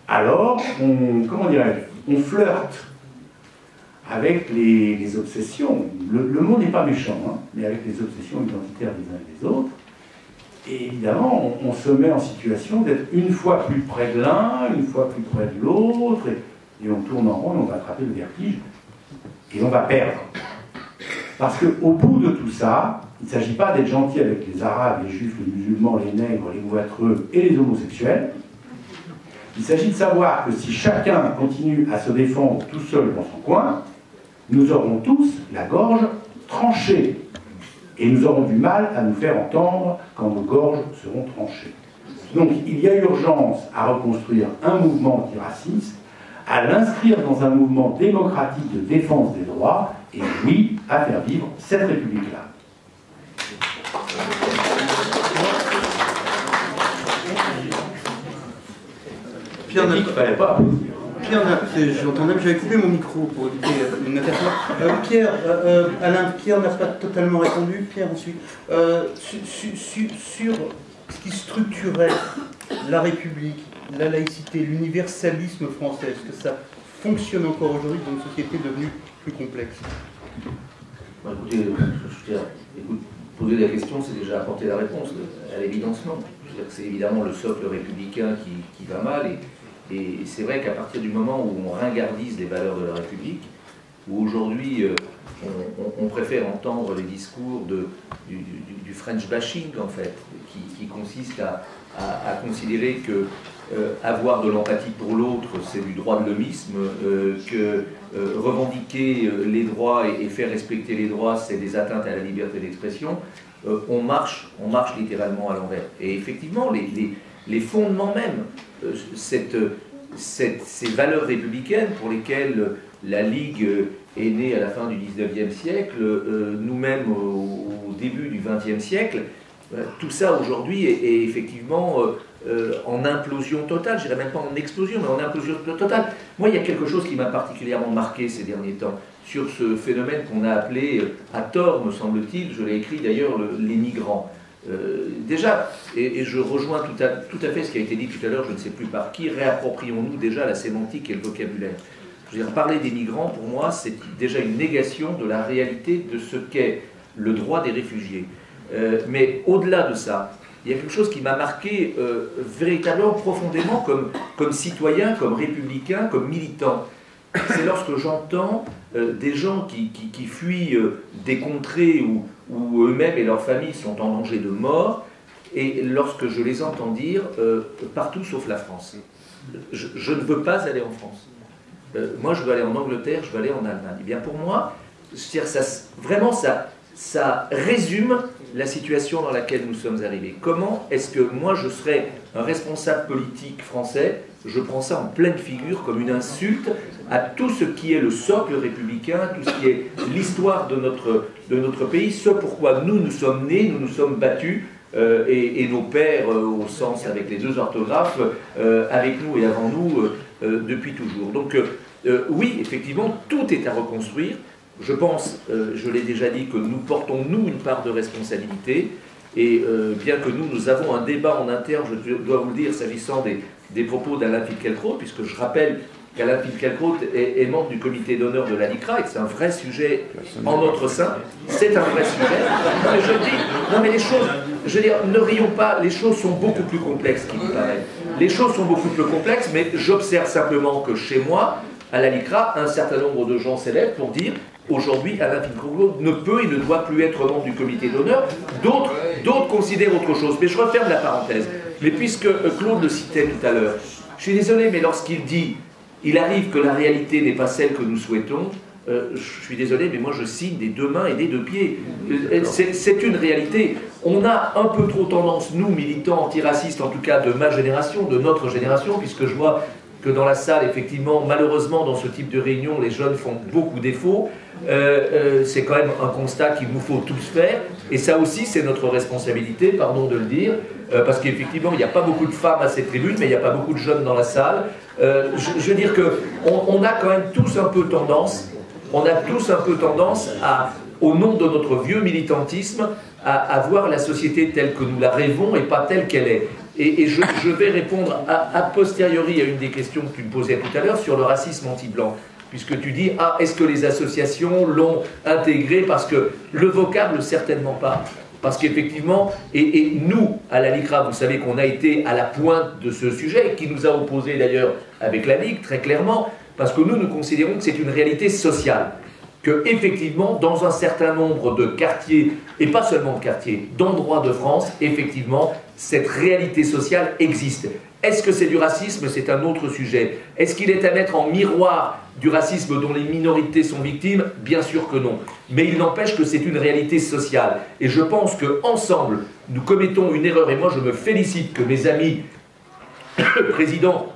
alors on flirte avec les obsessions. Le mot n'est pas méchant, hein, mais avec les obsessions identitaires des uns et des autres. Et évidemment, on se met en situation d'être une fois plus près de l'un, une fois plus près de l'autre, et on tourne en rond, on va attraper le vertige, et on va perdre. Parce qu'au bout de tout ça, il ne s'agit pas d'être gentil avec les Arabes, les Juifs, les musulmans, les nègres, les moitreux et les homosexuels. Il s'agit de savoir que si chacun continue à se défendre tout seul dans son coin, nous aurons tous la gorge tranchée. Et nous aurons du mal à nous faire entendre quand nos gorges seront tranchées. Donc il y a urgence à reconstruire un mouvement antiraciste, à l'inscrire dans un mouvement démocratique de défense des droits, et oui, à faire vivre cette République-là. Pierre n'a pas. Pierre, j'entendais que j'avais coupé mon micro pour éviter une interférence. Pierre n'a pas totalement répondu. Pierre, ensuite. Sur ce qui structurait la République, la laïcité, l'universalisme français, est-ce que ça fonctionne encore aujourd'hui dans une société devenue plus complexe? Écoutez, poser la question, c'est déjà apporter la réponse. À l'évidence, non. C'est évidemment le socle républicain qui va mal. Et c'est vrai qu'à partir du moment où on ringardise les valeurs de la République, où aujourd'hui on préfère entendre les discours du French bashing, en fait, qui consiste à considérer que avoir de l'empathie pour l'autre, c'est du droit de l'homisme, que revendiquer les droits et faire respecter les droits, c'est des atteintes à la liberté d'expression, on marche littéralement à l'envers. Et effectivement, les fondements même, ces valeurs républicaines pour lesquelles la Ligue est née à la fin du XIXe siècle, nous-mêmes au début du XXe siècle, tout ça aujourd'hui est effectivement en implosion totale, je dirais même pas en explosion, mais en implosion totale. Moi, il y a quelque chose qui m'a particulièrement marqué ces derniers temps, sur ce phénomène qu'on a appelé, à tort me semble-t-il, je l'ai écrit d'ailleurs, les migrants. Déjà, et je rejoins tout à fait ce qui a été dit tout à l'heure, je ne sais plus par qui, réapproprions-nous déjà la sémantique et le vocabulaire. Je veux dire, parler des migrants, pour moi, c'est déjà une négation de la réalité de ce qu'est le droit des réfugiés. Mais au-delà de ça, il y a quelque chose qui m'a marqué véritablement profondément comme citoyen, comme républicain, comme militant. C'est lorsque j'entends des gens qui fuient des contrées où eux-mêmes et leurs familles sont en danger de mort, et lorsque je les entends dire partout sauf la France. Je ne veux pas aller en France. Moi, je veux aller en Angleterre, je veux aller en Allemagne. Et bien pour moi, vraiment, ça résume la situation dans laquelle nous sommes arrivés. Comment est-ce que moi, je serais un responsable politique français, je prends ça en pleine figure comme une insulte à tout ce qui est le socle républicain, tout ce qui est l'histoire de notre pays, ce pourquoi nous sommes nés, nous nous sommes battus, et nos pères, au sens avec les 2 orthographes, avec nous et avant nous, depuis toujours. Donc oui, effectivement, tout est à reconstruire, Je pense, je l'ai déjà dit, que nous portons, nous, une part de responsabilité. Et bien que nous avons un débat en interne, je dois vous le dire, s'agissant des propos d'Alain Finkielkraut, puisque je rappelle qu'Alain Finkielkraut est membre du comité d'honneur de la LICRA et que c'est un vrai sujet en notre sein. C'est un vrai sujet. Non, mais je dis, non mais les choses, je veux dire, ne rions pas, les choses sont beaucoup plus complexes qu'il y paraît. Les choses sont beaucoup plus complexes, mais j'observe simplement que chez moi, à la LICRA, un certain nombre de gens s'élèvent pour dire aujourd'hui, Alain Finkielkraut ne peut et ne doit plus être membre du comité d'honneur. D'autres considèrent autre chose. Mais je referme la parenthèse. Mais puisque Claude le citait tout à l'heure, je suis désolé, mais lorsqu'il dit il arrive que la réalité n'est pas celle que nous souhaitons, je suis désolé, mais moi je signe des deux mains et des deux pieds. C'est une réalité. On a un peu trop tendance, nous, militants antiracistes, en tout cas de ma génération, de notre génération, puisque je vois que dans la salle, effectivement, malheureusement, dans ce type de réunion, les jeunes font beaucoup défaut. C'est quand même un constat qu'il nous faut tous faire. Et ça aussi, c'est notre responsabilité, pardon de le dire, parce qu'effectivement, il n'y a pas beaucoup de femmes à cette tribune, mais il n'y a pas beaucoup de jeunes dans la salle. Je veux dire qu'on a quand même tous un peu tendance, au nom de notre vieux militantisme, à voir la société telle que nous la rêvons et pas telle qu'elle est. Et je vais répondre a posteriori à une des questions que tu me posais tout à l'heure sur le racisme anti-blanc. Puisque tu dis, ah, est-ce que les associations l'ont intégré? Parce que le vocable, certainement pas. Parce qu'effectivement, et nous, à la LICRA, vous savez qu'on a été à la pointe de ce sujet, qui nous a opposé d'ailleurs avec la Ligue, très clairement, parce que nous considérons que c'est une réalité sociale. Que, effectivement, dans un certain nombre de quartiers, et pas seulement de quartiers, d'endroits de France, effectivement, cette réalité sociale existe. Est-ce que c'est du racisme? C'est un autre sujet. Est-ce qu'il est à mettre en miroir du racisme dont les minorités sont victimes? Bien sûr que non. Mais il n'empêche que c'est une réalité sociale. Et je pense qu'ensemble, nous commettons une erreur. Et moi, je me félicite que mes amis présidents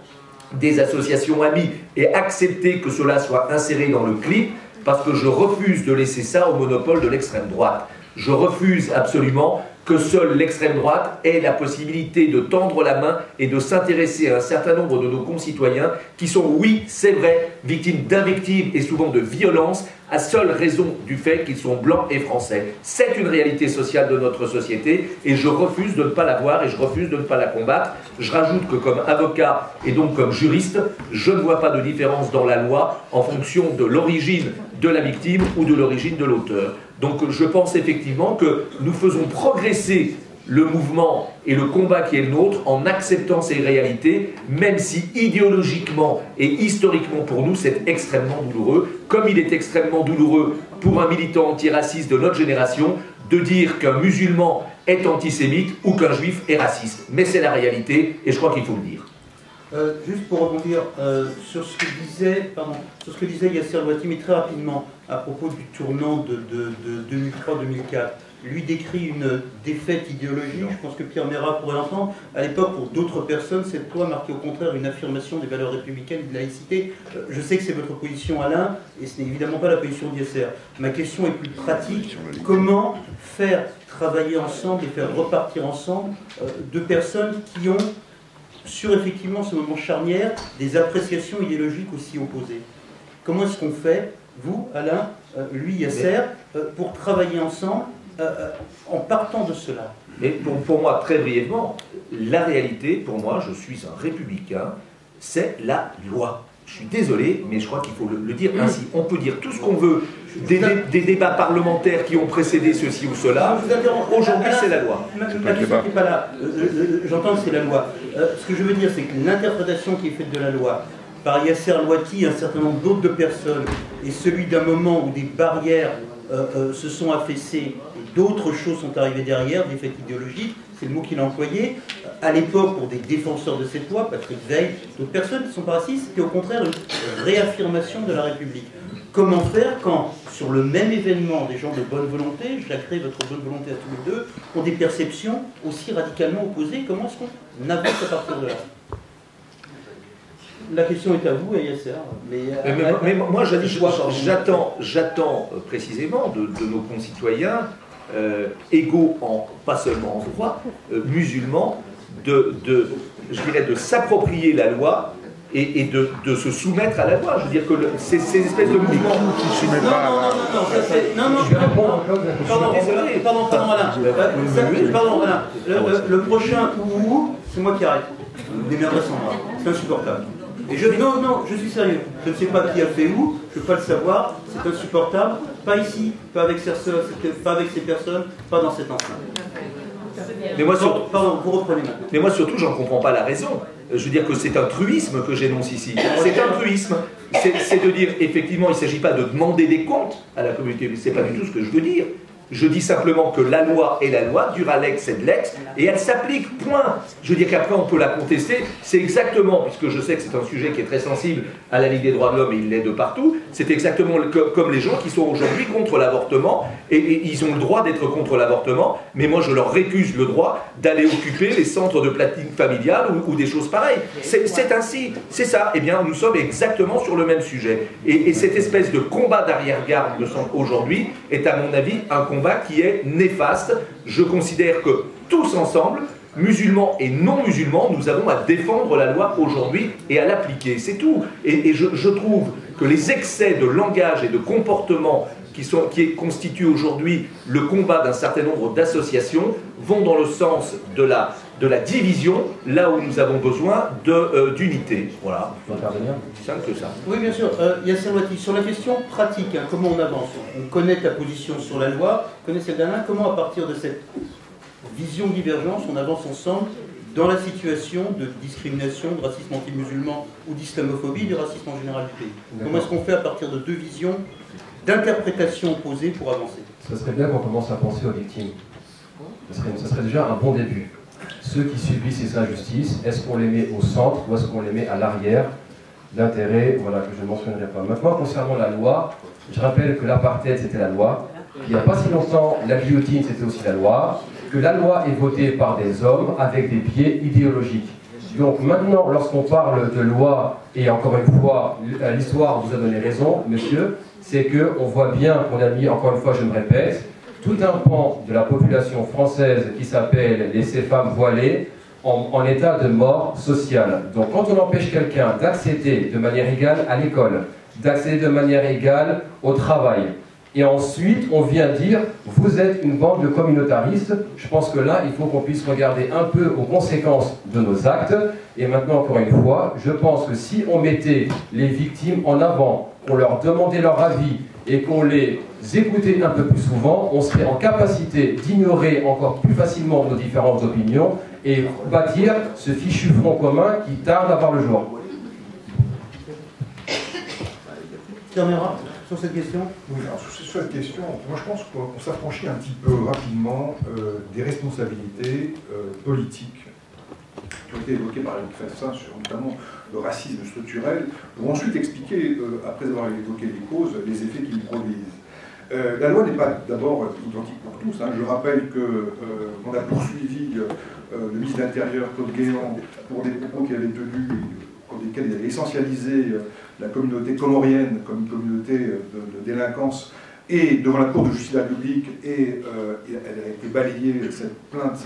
des associations amis aient accepté que cela soit inséré dans le clip, parce que je refuse de laisser ça au monopole de l'extrême droite. Je refuse absolument que seule l'extrême droite ait la possibilité de tendre la main et de s'intéresser à un certain nombre de nos concitoyens qui sont, oui, c'est vrai, victimes d'invectives et souvent de violences, à seule raison du fait qu'ils sont blancs et français. C'est une réalité sociale de notre société et je refuse de ne pas la voir et je refuse de ne pas la combattre. Je rajoute que comme avocat et donc comme juriste, je ne vois pas de différence dans la loi en fonction de l'origine de la victime ou de l'origine de l'auteur. Donc je pense effectivement que nous faisons progresser le mouvement et le combat qui est le nôtre en acceptant ces réalités, même si idéologiquement et historiquement pour nous c'est extrêmement douloureux, comme il est extrêmement douloureux pour un militant antiraciste de notre génération de dire qu'un musulman est antisémite ou qu'un juif est raciste. Mais c'est la réalité et je crois qu'il faut le dire. Juste pour rebondir sur ce que disait Yasser Louati, mais très rapidement, à propos du tournant de 2003-2004. Lui décrit une défaite idéologique, je pense que Pierre Mera pourrait l'entendre. À l'époque, pour d'autres personnes, cette loi marquait au contraire une affirmation des valeurs républicaines et de laïcité. Je sais que c'est votre position, Alain, et ce n'est évidemment pas la position de Yasser. Ma question est plus pratique. Comment faire travailler ensemble et faire repartir ensemble deux personnes qui ont, sur effectivement ce moment charnière, des appréciations idéologiques aussi opposées? Comment est-ce qu'on fait, vous, Alain, lui, Yasser, pour travailler ensemble en partant de cela? Mais pour moi, très brièvement, la réalité, pour moi, je suis un républicain, c'est la loi. Je suis désolé, mais je crois qu'il faut le dire ainsi. On peut dire tout ce qu'on veut des débats parlementaires qui ont précédé ceci ou cela. Aujourd'hui, c'est la loi. Ma question n'est pas là. J'entends que c'est la loi. Ce que je veux dire, c'est que l'interprétation qui est faite de la loi par Yasser Louati et un certain nombre d'autres personnes, et celui d'un moment où des barrières se sont affaissées et d'autres choses sont arrivées derrière, des faits idéologiques, c'est le mot qu'il a employé. À l'époque, pour des défenseurs de cette loi, Patrick Veil, d'autres personnes qui ne sont pas racistes, c'était au contraire une réaffirmation de la République. Comment faire quand, sur le même événement, des gens de bonne volonté, je crée votre bonne volonté à tous les deux, ont des perceptions aussi radicalement opposées? Comment est-ce qu'on avance à partir de là? La question est à vous, et Yasser. Mais moi, j'attends précisément de nos concitoyens égaux, pas seulement en droit, musulmans, je dirais de s'approprier la loi et de se soumettre à la loi. Je veux dire que ces espèces de mouvements qui se soumettent pas à la loi. Pardon, Alain. Le prochain ou c'est moi qui arrête. Démerderai sans moi. C'est insupportable. Et non, je suis sérieux. Je ne sais pas qui a fait où, je ne veux pas le savoir, c'est insupportable. Pas ici, pas avec ces personnes, pas dans cette enceinte. Mais moi, pardon, vous reprenez maintenant. Mais moi surtout, j'en comprends pas la raison. Je veux dire que c'est un truisme que j'énonce ici. C'est un truisme. C'est de dire, effectivement, il ne s'agit pas de demander des comptes à la communauté. C'est pas du tout ce que je veux dire. Je dis simplement que la loi est la loi, dura lex et lex, et elle s'applique, point. Je veux dire qu'après on peut la contester, c'est exactement, puisque je sais que c'est un sujet qui est très sensible à la Ligue des droits de l'homme et il l'est de partout, c'est exactement comme les gens qui sont aujourd'hui contre l'avortement, et ils ont le droit d'être contre l'avortement, mais moi je leur récuse le droit d'aller occuper les centres de planning familial ou des choses pareilles. C'est ainsi, c'est ça. Eh bien nous sommes exactement sur le même sujet. Et cette espèce de combat d'arrière-garde aujourd'hui est à mon avis un combat qui est néfaste. Je considère que tous ensemble, musulmans et non musulmans, nous avons à défendre la loi aujourd'hui et à l'appliquer, c'est tout. Et je trouve que les excès de langage et de comportement qui constituent aujourd'hui le combat d'un certain nombre d'associations vont dans le sens de la division, là où nous avons besoin d'unité. Voilà, je peux intervenir. C'est simple que ça. Oui, bien sûr. Yassir Louati, sur la question pratique, hein, comment on avance? On connaît ta position sur la loi, on connaît celle d'Alain. Comment, à partir de cette vision divergence, on avance ensemble dans la situation de discrimination, de racisme anti-musulman ou d'islamophobie, du racisme en général du pays? Comment est-ce qu'on fait à partir de deux visions, d'interprétations opposées pour avancer? Ça serait bien qu'on commence à penser aux victimes. Ça serait déjà un bon début. Ceux qui subissent ces injustices, est-ce qu'on les met au centre ou est-ce qu'on les met à l'arrière d'intérêts, voilà, que je ne mentionnerai pas. Maintenant, concernant la loi, je rappelle que l'apartheid, c'était la loi. Il n'y a pas si longtemps, la guillotine, c'était aussi la loi. Que la loi est votée par des hommes avec des biais idéologiques. Donc maintenant, lorsqu'on parle de loi, et encore une fois, l'histoire vous a donné raison, monsieur, c'est qu'on voit bien qu'on a mis, encore une fois, je me répète, tout un pan de la population française qui s'appelle les ces femmes voilées en état de mort sociale. Donc quand on empêche quelqu'un d'accéder de manière égale à l'école, d'accéder de manière égale au travail, et ensuite on vient dire vous êtes une bande de communautaristes, je pense que là il faut qu'on puisse regarder un peu aux conséquences de nos actes. Et maintenant encore une fois, je pense que si on mettait les victimes en avant, qu'on leur demandait leur avis et qu'on les écoutait un peu plus souvent, on serait en capacité d'ignorer encore plus facilement nos différentes opinions et bâtir ce fichu front commun qui tarde à voir le jour. Terminera sur cette question? Oui, alors sur cette question, moi je pense qu'on s'affranchit un petit peu rapidement des responsabilités politiques qui ont été évoquées par Eric Fessin sur notamment le racisme structurel, pour ensuite expliquer, après avoir évoqué les causes, les effets qu'ils produisent. La loi n'est pas d'abord identique pour tous. Hein. Je rappelle qu'on a poursuivi le ministre de l'Intérieur, Claude Guéant, pour des propos qu'il avait tenus, pour lesquels il avait essentialisé la communauté comorienne comme une communauté de délinquance, et devant la Cour de justice de la République, et elle a été balayée, cette plainte,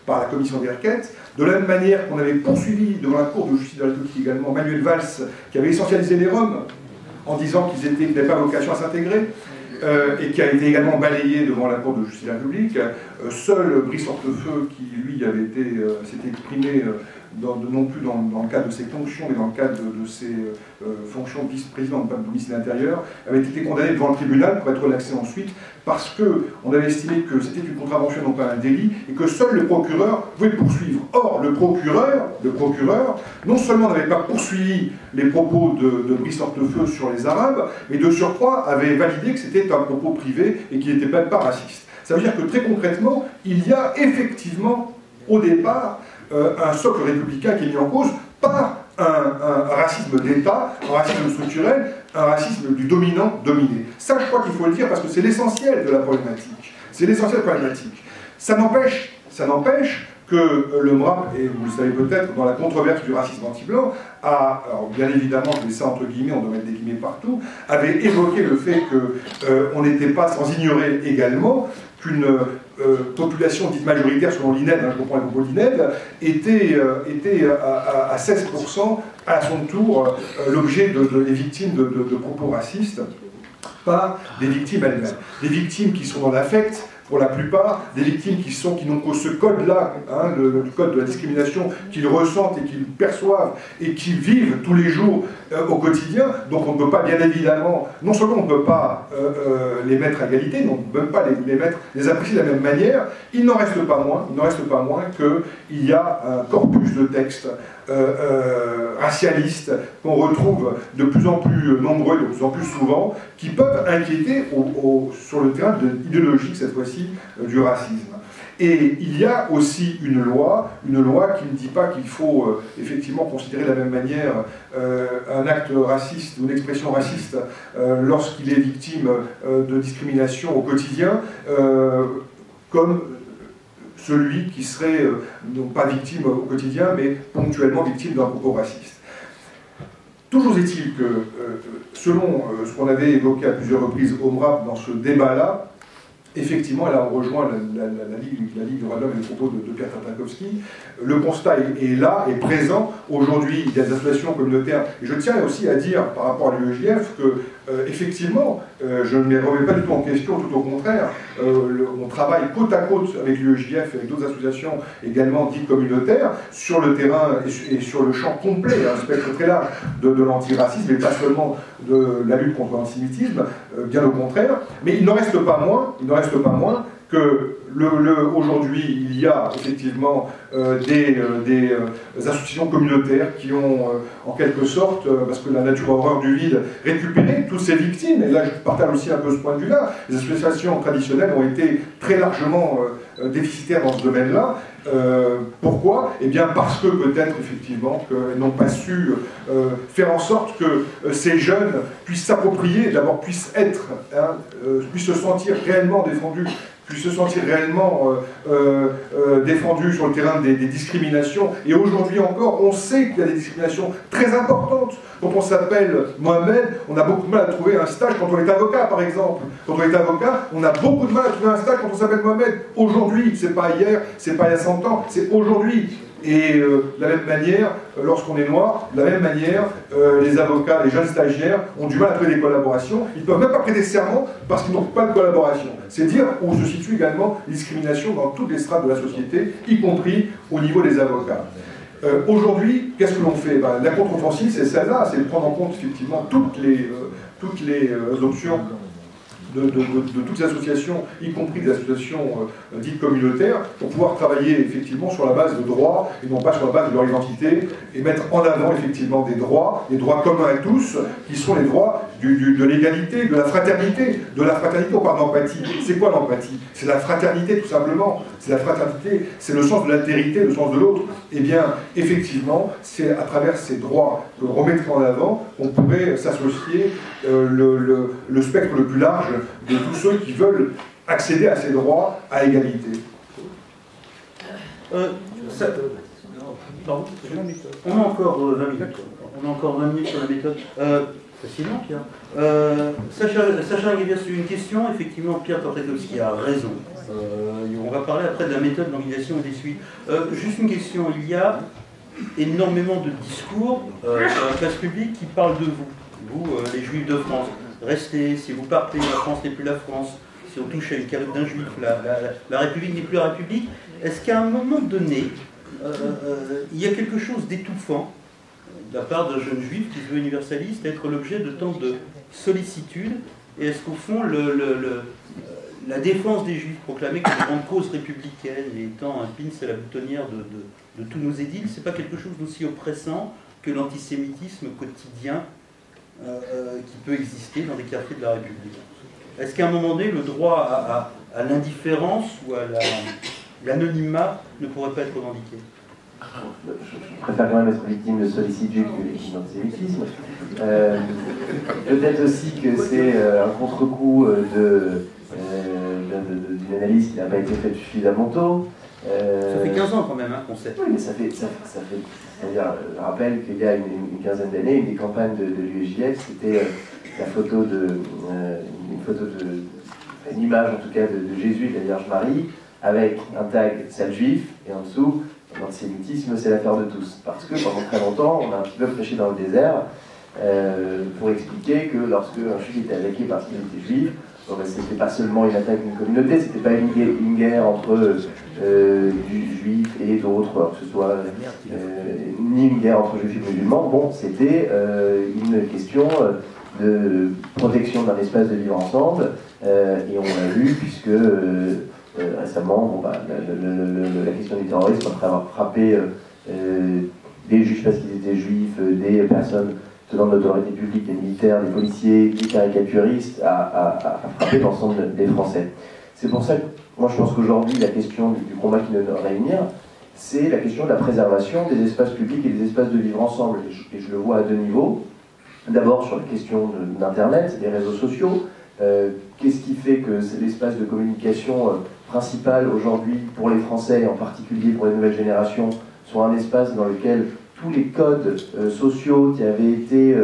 par la commission des requêtes, de la même manière qu'on avait poursuivi devant la Cour de justice de la République également Manuel Valls, qui avait essentialisé les Roms, en disant qu'ils n'avaient pas vocation à s'intégrer, et qui a été également balayé devant la Cour de justice de la République. Seul Brice Hortefeux, qui lui s'était exprimé non plus dans le cadre de ses fonctions, mais dans le cadre de ses fonctions de vice-président du ministère de l'Intérieur, avait été condamné devant le tribunal pour être relaxé ensuite, parce qu'on avait estimé que c'était une contravention, non pas un délit, et que seul le procureur pouvait poursuivre. Or, le procureur, non seulement n'avait pas poursuivi les propos de Brice Hortefeux sur les Arabes, mais de surcroît avait validé que c'était un propos privé et qu'il n'était même pas raciste. Ça veut dire que très concrètement, il y a effectivement, au départ, un socle républicain qui est mis en cause par un racisme d'État, un racisme structurel, un racisme du dominant-dominé. Ça, je crois qu'il faut le dire parce que c'est l'essentiel de la problématique. C'est l'essentiel de la problématique. Ça n'empêche que le MRAP, et vous le savez peut-être, dans la controverse du racisme anti-blanc, alors bien évidemment, je mets ça entre guillemets, on doit mettre des guillemets partout, avait évoqué le fait qu'on n'était pas sans ignorer également population dite majoritaire selon l'INED, je comprends les propos de l'INED, était à 16% à son tour l'objet des victimes de propos racistes par des victimes elles-mêmes. Des victimes qui sont dans l'affect, pour la plupart, des victimes qui n'ont que ce code-là, hein, le code de la discrimination, qu'ils ressentent et qu'ils perçoivent et qu'ils vivent tous les jours au quotidien. Donc on ne peut pas, bien évidemment, non seulement on ne peut pas les mettre à égalité, mais on ne peut même pas les apprécier de la même manière. Il n'en reste pas moins qu'il y a un corpus de textes racialistes qu'on retrouve de plus en plus nombreux, de plus en plus souvent, qui peuvent inquiéter sur le terrain idéologique, cette fois-ci, du racisme. Et il y a aussi une loi qui ne dit pas qu'il faut effectivement considérer de la même manière un acte raciste ou une expression raciste lorsqu'il est victime de discrimination au quotidien, comme celui qui serait non pas victime au quotidien, mais ponctuellement victime d'un propos raciste. Toujours est-il que, selon ce qu'on avait évoqué à plusieurs reprises au MRAP dans ce débat-là, effectivement, là on rejoint la Ligue du droit de l'homme et les propos de Pierre Tartakovsky, le constat est là, est présent. Aujourd'hui, il y a des associations communautaires, et je tiens aussi à dire par rapport à l'UEJF que, effectivement, je ne les remets pas du tout en question, tout au contraire, on travaille côte à côte avec l'UEJF et avec d'autres associations également dites communautaires, sur le terrain et sur le champ complet, un spectre très large de l'antiracisme, et pas seulement de la lutte contre l'antisémitisme, bien au contraire, mais il n'en reste pas moins que aujourd'hui, il y a effectivement des associations communautaires qui ont, en quelque sorte, parce que la nature a horreur du vide, récupéré toutes ces victimes, et là je partage aussi un peu ce point de vue-là. Les associations traditionnelles ont été très largement déficitaires dans ce domaine-là. Pourquoi? Eh bien parce que peut-être effectivement qu'elles n'ont pas su faire en sorte que ces jeunes puissent s'approprier, d'abord puissent être, puissent se sentir réellement défendus, puissent se sentir réellement défendus sur le terrain des discriminations. Et aujourd'hui encore, on sait qu'il y a des discriminations très importantes. Quand on s'appelle Mohamed, on a beaucoup de mal à trouver un stage quand on est avocat, par exemple. Quand on est avocat, on a beaucoup de mal à trouver un stage quand on s'appelle Mohamed. Aujourd'hui, c'est pas hier, c'est pas il y a 100 ans, c'est aujourd'hui. Et de la même manière, lorsqu'on est noir, de la même manière, les avocats, les jeunes stagiaires ont du mal à trouver des collaborations. Ils ne peuvent même pas prêter serment parce qu'ils n'ont pas de collaboration. C'est dire où se situe également la discrimination dans toutes les strates de la société, y compris au niveau des avocats. Aujourd'hui, qu'est-ce que l'on fait? La contre-offensive, c'est celle-là, c'est de prendre en compte effectivement toutes les options de toutes les associations, y compris des associations dites communautaires, pour pouvoir travailler effectivement sur la base de droits, et non pas sur la base de leur identité, et mettre en avant effectivement des droits communs à tous, qui sont les droits de l'égalité, de la fraternité. De la fraternité, on parle d'empathie. C'est quoi l'empathie? C'est la fraternité tout simplement. C'est la fraternité, c'est le sens de l'altérité, le sens de l'autre. Eh bien, effectivement, c'est à travers ces droits que l'on remettrait en avant qu'on pourrait s'associer le spectre le plus large de tous ceux qui veulent accéder à ces droits à égalité. On a encore 20 minutes. On a encore 20 minutes sur la méthode. Facilement, Pierre. Sacha Guévier, sur une question, effectivement, Pierre Tartakovsky a raison. On va parler après de la méthode d'organisation et des suites. Juste une question, il y a énormément de discours sur la place publique qui parlent de vous, les Juifs de France. Restez, si vous partez, la France n'est plus la France. Si on touche à une carotte d'un juif, la République n'est plus la République. Est-ce qu'à un moment donné, il y a quelque chose d'étouffant de la part d'un jeune juif qui se veut universaliste, être l'objet de tant de sollicitude? Et est-ce qu'au fond, la défense des juifs proclamée comme une grande cause républicaine et étant un pins à la boutonnière de tous nos édiles, c'est pas quelque chose d'aussi oppressant que l'antisémitisme quotidien qui peut exister dans des quartiers de la République? Est-ce qu'à un moment donné, le droit à l'indifférence ou à l'anonymat ne pourrait pas être revendiqué? Je préfère quand même être victime de sollicitude que victime d'antisémitisme. Peut-être aussi que c'est un contre-coup d'une analyse qui n'a pas été faite suffisamment tôt. Ça fait 15 ans quand même qu'on sait. Oui, mais ça fait c'est-à-dire, je rappelle qu'il y a une quinzaine d'années, une des campagnes de l'UEJF, c'était la photo une image en tout cas de Jésus et de la Vierge Marie, avec un tag sale juif, et en dessous, l'antisémitisme, c'est l'affaire de tous. Parce que pendant très longtemps, on a un petit peu prêché dans le désert pour expliquer que lorsque un juif était attaqué parce qu'il était juif, c'était pas seulement une attaque d'une communauté, c'était pas une guerre entre du juif et d'autres, que ce soit ni une guerre entre juifs et musulmans. Bon, c'était une question de protection d'un espace de vivre ensemble, et on l'a vu puisque récemment, la question du terrorisme, après avoir frappé des juifs parce qu'ils étaient juifs, des personnes tenant de l'autorité publique, des militaires, des policiers, des caricaturistes, a frappé l'ensemble des Français. C'est pour ça que moi je pense qu'aujourd'hui la question du combat qui doit nous réunir, c'est la question de la préservation des espaces publics et des espaces de vivre ensemble. Et je le vois à deux niveaux. D'abord sur la question d'Internet, des réseaux sociaux. Qu'est-ce qui fait que c'est l'espace de communication principal aujourd'hui pour les Français, et en particulier pour les nouvelles générations, soit un espace dans lequel tous les codes sociaux qui avaient été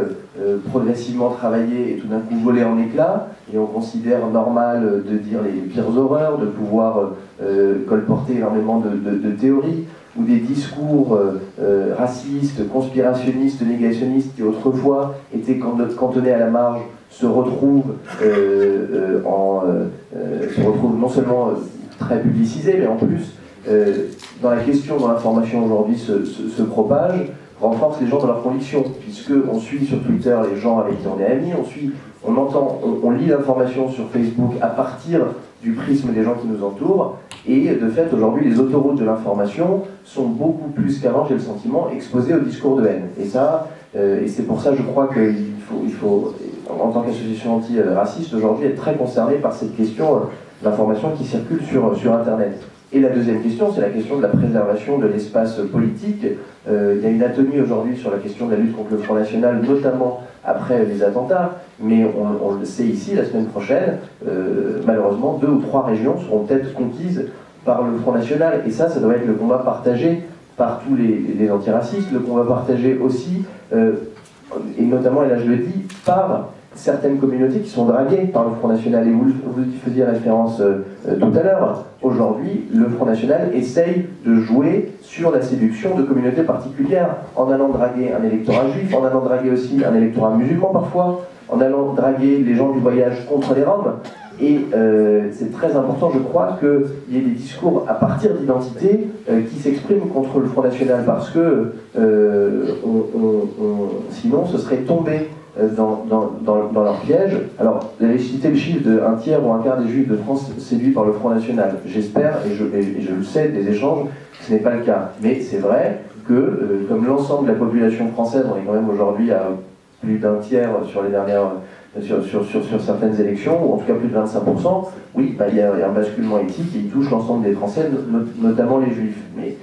progressivement travaillés et tout d'un coup volés en éclats, et on considère normal de dire les pires horreurs, de pouvoir colporter énormément de théories, ou des discours racistes, conspirationnistes, négationnistes qui autrefois étaient cantonnés à la marge, se retrouvent non seulement très publicisés, mais en plus dans la question dont l'information aujourd'hui se propage, renforce les gens dans leurs convictions, puisqu'on suit sur Twitter les gens avec qui on est amis, on lit l'information sur Facebook à partir du prisme des gens qui nous entourent, et de fait aujourd'hui les autoroutes de l'information sont beaucoup plus qu'avant, j'ai le sentiment, exposées au discours de haine. Et ça, et c'est pour ça je crois qu'il faut en tant qu'association anti-raciste aujourd'hui être très concerné par cette question d'information qui circule sur Internet. Et la deuxième question, c'est la question de la préservation de l'espace politique. Il y a une atonie aujourd'hui sur la question de la lutte contre le Front National, notamment après les attentats, mais on le sait ici, la semaine prochaine, malheureusement, 2 ou 3 régions seront peut-être conquises par le Front National, et ça doit être le combat partagé par tous les antiracistes, le combat partagé aussi, et notamment, et là je le dis, par certaines communautés qui sont draguées par le Front National. Et vous faisiez référence tout à l'heure. Aujourd'hui, le Front National essaye de jouer sur la séduction de communautés particulières, en allant draguer un électorat juif, en allant draguer aussi un électorat musulman parfois, en allant draguer les gens du voyage contre les Roms. Et c'est très important, je crois, qu'il y ait des discours à partir d'identité qui s'expriment contre le Front National, parce que sinon ce serait tomber dans leur piège. Alors, vous avez cité le chiffre d'un tiers ou un quart des juifs de France séduits par le Front National. J'espère, et je le sais des échanges, que ce n'est pas le cas. Mais c'est vrai que, comme l'ensemble de la population française, on est quand même aujourd'hui à plus d'un tiers sur les dernières... Sur certaines élections, ou en tout cas plus de 25%, oui, il y a un basculement éthique qui touche l'ensemble des Français, notamment les Juifs. Mais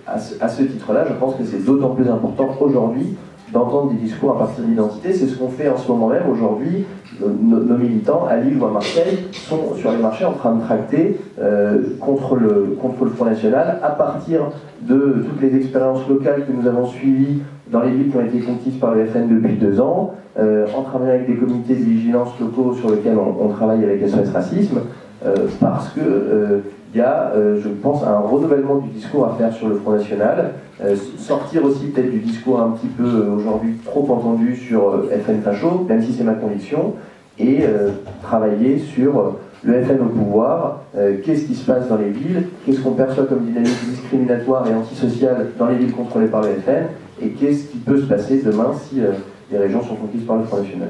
à ce titre-là, je pense que c'est d'autant plus important aujourd'hui d'entendre des discours à partir d'identité. C'est ce qu'on fait en ce moment même. Aujourd'hui, nos militants, à Lille ou à Marseille, sont sur les marchés en train de tracter contre le Front National à partir de toutes les expériences locales que nous avons suivies dans les villes qui ont été conquises par le FN depuis 2 ans, en travaillant avec des comités de vigilance locaux sur lesquels on travaille avec SOS Racisme, parce que il y a, je pense, un renouvellement du discours à faire sur le Front National, sortir aussi peut-être du discours un petit peu aujourd'hui trop entendu sur FN facho, même si c'est ma conviction, et travailler sur le FN au pouvoir, qu'est-ce qui se passe dans les villes, qu'est-ce qu'on perçoit comme dynamique discriminatoire et antisociale dans les villes contrôlées par le FN, et qu'est-ce qui peut se passer demain si les régions sont conquises par le Front National.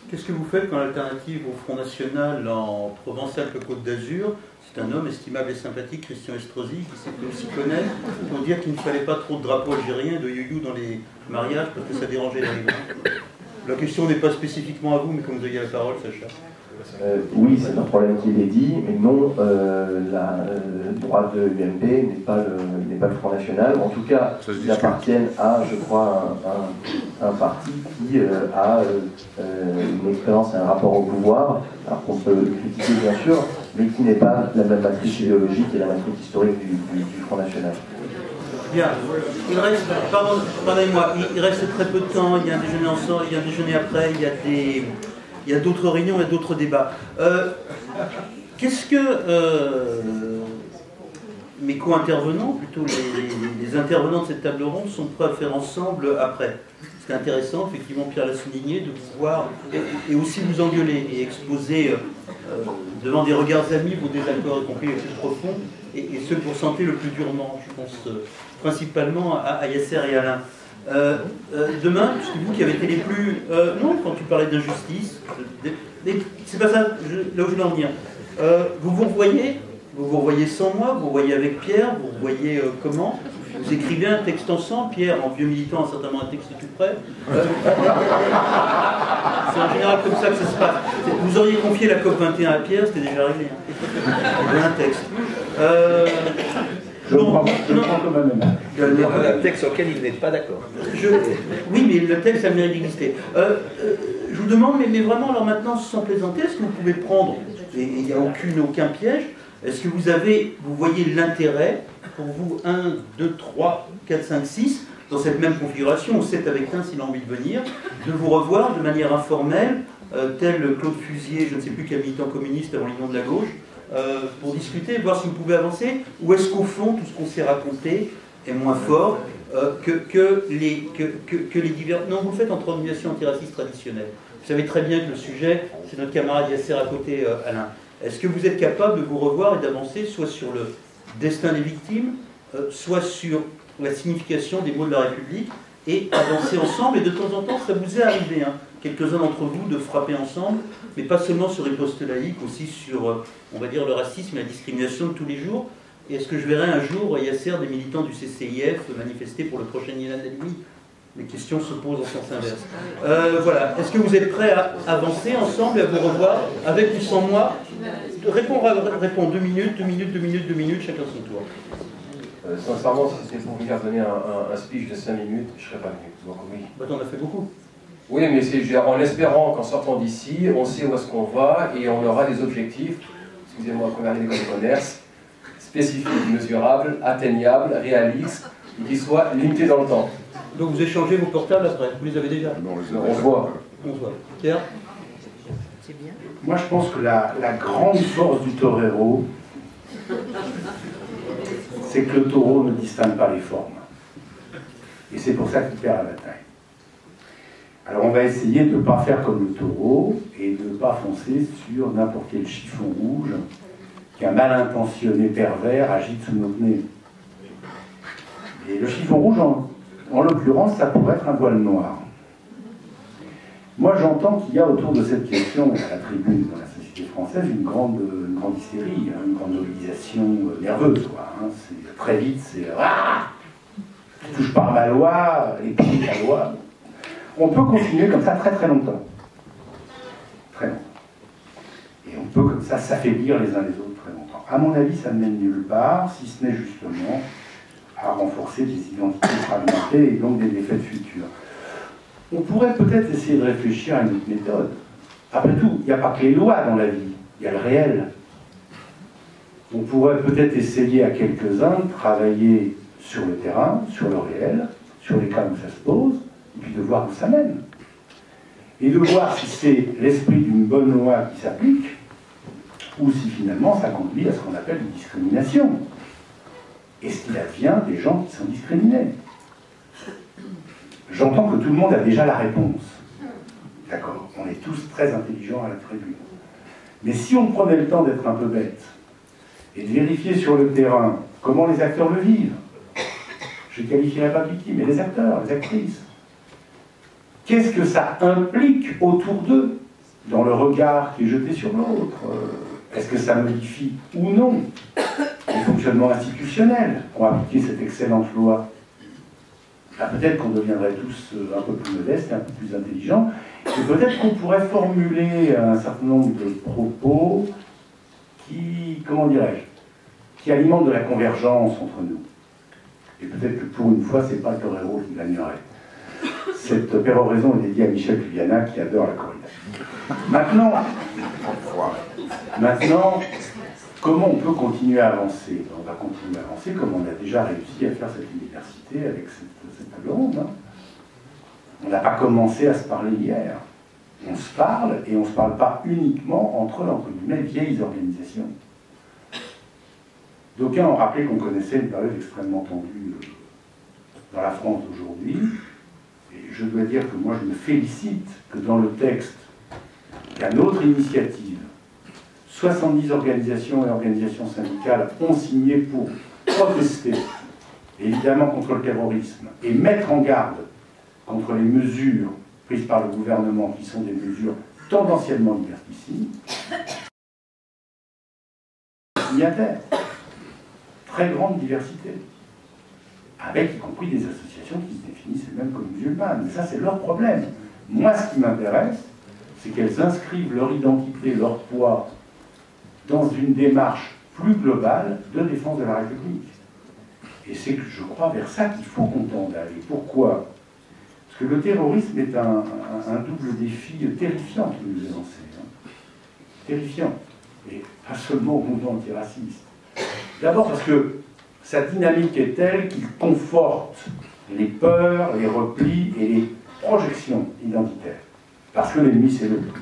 Qu'est-ce que vous faites quand l'alternative au Front National en Provence-Alpes-Côte d'Azur, c'est un homme estimable et sympathique, Christian Estrosi, qui s'est fait aussi connaître pour dire qu'il ne fallait pas trop de drapeaux algériens, de you-you dans les mariages parce que ça dérangeait les riverains. La question n'est pas spécifiquement à vous, mais comme vous avez la parole, Sacha. Oui, c'est un problème qui est dit, mais non, le droit de l'UMP n'est pas le Front National. En tout cas, ils appartiennent à, je crois, un parti qui a une expérience et un rapport au pouvoir, alors qu'on peut le critiquer bien sûr, mais qui n'est pas la même matrice idéologique et la matrice historique du Front National. Bien, il reste, pardonnez-moi, il reste très peu de temps, il y a un déjeuner ensemble, il y a un déjeuner après, il y a d'autres réunions et d'autres débats. qu'est-ce que mes co-intervenants, plutôt les intervenants de cette table ronde, sont prêts à faire ensemble après? C'est intéressant, effectivement, Pierre l'a souligné, de vous voir et aussi vous engueuler et exposer devant des regards amis vos désaccords, y compris les plus profonds, et ceux que vous ressentez le plus durement. Je pense principalement à Yasser et Alain. Demain, c'est vous qui avez été les plus... non, quand tu parlais d'injustice, c'est pas ça, là où je veux en venir. Vous vous revoyez sans moi, vous vous voyez avec Pierre, vous vous voyez comment? Vous écrivez un texte ensemble, Pierre, en vieux militant, a certainement un texte tout prêt. C'est en général comme ça que ça se passe. Vous auriez confié la COP21 à Pierre, c'était déjà réglé. Hein. Il y a un texte. Je prends comme un homme. Un texte auquel il n'est pas d'accord. Oui, mais le texte a le mérite d'exister. Je vous demande, mais vraiment, alors maintenant, sans plaisanter, est-ce que vous pouvez prendre, et il n'y a aucun piège, est-ce que vous voyez l'intérêt pour vous, 1, 2, 3, 4, 5, 6, dans cette même configuration, ou 7 avec 1 s'il a envie de venir, de vous revoir de manière informelle, tel Claude Fusier, je ne sais plus quel militant communiste avant l'union de la gauche, pour discuter, voir si vous pouvez avancer, ou est-ce qu'au fond, tout ce qu'on s'est raconté est moins fort que les divers... Non, vous le faites entre organisations antiracistes traditionnelles. Vous savez très bien que le sujet, c'est notre camarade Yasser à côté, Alain. Est-ce que vous êtes capable de vous revoir et d'avancer soit sur le destin des victimes, soit sur la signification des mots de la République, et avancer ensemble? Et de temps en temps, ça vous est arrivé, hein, quelques-uns d'entre vous, de frapper ensemble, mais pas seulement sur les postes laïques, aussi sur, on va dire, le racisme et la discrimination de tous les jours. Et est-ce que je verrai un jour, Yasser, des militants du CCIF manifester pour le prochain Ilan Halimi? Les questions se posent en sens inverse. Voilà. Est-ce que vous êtes prêts à avancer ensemble et à vous revoir, avec ou sans moi? Réponds 2 minutes, 2 minutes, 2 minutes, 2 minutes, chacun son tour. Sincèrement, si c'était pour venir donner un speech de 5 minutes, je ne serais pas venu. Donc oui. Bah, t'en as fait beaucoup. Oui, mais c'est en espérant qu'en sortant d'ici, on sait où est-ce qu'on va et on aura des objectifs, excusez-moi, première année d'école de commerce, spécifiques, mesurables, atteignables, réalistes, et qui soient limités dans le temps. Donc vous échangez vos portables après, vous les avez déjà? On se voit. On se voit. Pierre? Moi, je pense que la grande force du torero, c'est que le taureau ne distingue pas les formes. Et c'est pour ça qu'il perd la bataille. Alors, on va essayer de ne pas faire comme le taureau et de ne pas foncer sur n'importe quel chiffon rouge qu'un mal intentionné pervers agite sous notre nez. Et le chiffon rouge, en l'occurrence, ça pourrait être un voile noir. Moi, j'entends qu'il y a autour de cette question, à la tribune dans la société française, une grande hystérie, hein, une grande mobilisation nerveuse. Quoi, hein. Très vite, c'est « Ah ! Tu touches pas à ma loi, et puis la loi ». On peut continuer comme ça très très longtemps. Très longtemps. Et on peut comme ça s'affaiblir les uns les autres très longtemps. À mon avis, ça ne mène nulle part, si ce n'est justement à renforcer des identités fragmentées et donc des défaites futures. On pourrait peut-être essayer de réfléchir à une autre méthode. Après tout, il n'y a pas que les lois dans la vie, il y a le réel. On pourrait peut-être essayer à quelques-uns de travailler sur le terrain, sur le réel, sur les cas où ça se pose, et puis de voir où ça mène. Et de voir si c'est l'esprit d'une bonne loi qui s'applique, ou si finalement ça conduit à ce qu'on appelle une discrimination. Et ce qu'il advient des gens qui sont discriminés. J'entends que tout le monde a déjà la réponse. D'accord, on est tous très intelligents à la tribune. Mais si on prenait le temps d'être un peu bête, et de vérifier sur le terrain comment les acteurs le vivent, je ne qualifierais pas de victime, mais les acteurs, les actrices, qu'est-ce que ça implique autour d'eux, dans le regard qui est jeté sur l'autre? Est-ce que ça modifie ou non les fonctionnements institutionnels pour appliquer cette excellente loi? Peut-être qu'on deviendrait tous un peu plus modestes et un peu plus intelligents, et peut-être qu'on pourrait formuler un certain nombre de propos qui, comment dirais-je, qui alimentent de la convergence entre nous. Et peut-être que pour une fois, c'est pas le torero qui gagnerait. Cette péroraison est dédiée à Michel Cuviana qui adore la corrida. Maintenant, comment on peut continuer à avancer? On va continuer à avancer comme on a déjà réussi à faire cette université avec cette table ronde. Hein. On n'a pas commencé à se parler hier. On se parle, et on ne se parle pas uniquement entre guillemets, vieilles organisations. D'aucuns ont rappelé qu'on connaissait une période extrêmement tendue dans la France d'aujourd'hui. Et je dois dire que moi, je me félicite que dans le texte, qu'à notre initiative, 70 organisations et organisations syndicales ont signé pour protester, évidemment contre le terrorisme, et mettre en garde contre les mesures prises par le gouvernement, qui sont des mesures tendanciellement liberticides. Signataires. Très grande diversité, avec y compris des associations qui se définissent elles-mêmes comme musulmanes. Mais ça, c'est leur problème. Moi, ce qui m'intéresse, c'est qu'elles inscrivent leur identité, leur poids, dans une démarche plus globale de défense de la République. Et c'est, je crois, vers ça qu'il faut qu'on tende à aller. Pourquoi? Parce que le terrorisme est un double défi terrifiant qui nous est lancé. Terrifiant. Et pas seulement au mouvement antiraciste. D'abord parce que sa dynamique est telle qu'il conforte les peurs, les replis et les projections identitaires. Parce que l'ennemi, c'est le plus.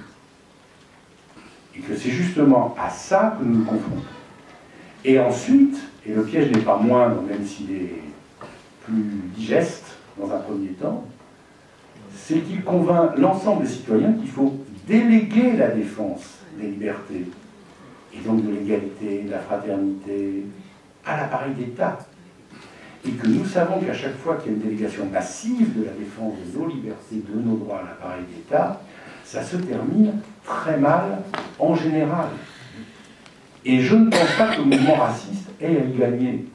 Et que c'est justement à ça que nous nous confrontons. Et ensuite, et le piège n'est pas moindre, même s'il est plus digeste dans un premier temps, c'est qu'il convainc l'ensemble des citoyens qu'il faut déléguer la défense des libertés, et donc de l'égalité, de la fraternité, à l'appareil d'État. Et que nous savons qu'à chaque fois qu'il y a une délégation massive de la défense de nos libertés, de nos droits à l'appareil d'État, ça se termine très mal en général. Et je ne pense pas que le mouvement raciste ait à y gagner.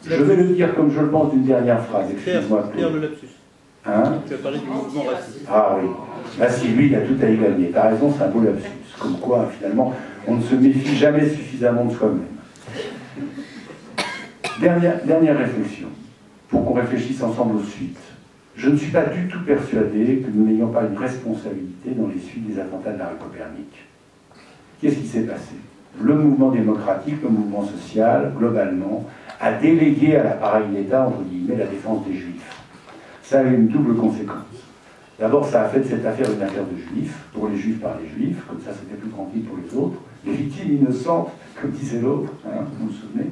Je vais le dire comme je le pense d'une dernière phrase. Excuse-moi. Claire le lapsus. Hein? Tu as parlé du mouvement raciste. Ah oui. Là, si lui, il a tout à y gagner. T'as raison, c'est un beau lapsus. Comme quoi, finalement, on ne se méfie jamais suffisamment de soi-même. Dernière réflexion, pour qu'on réfléchisse ensemble aux suites. Je ne suis pas du tout persuadé que nous n'ayons pas une responsabilité dans les suites des attentats de la rue Copernic. Qu'est-ce qui s'est passé? Le mouvement démocratique, le mouvement social, globalement, a délégué à l'appareil d'État, entre guillemets, la défense des Juifs. Ça a eu une double conséquence. D'abord, ça a fait de cette affaire une affaire de Juifs, pour les Juifs par les Juifs, comme ça c'était plus tranquille pour les autres, les victimes innocentes, comme disait l'autre, hein, vous vous souvenez?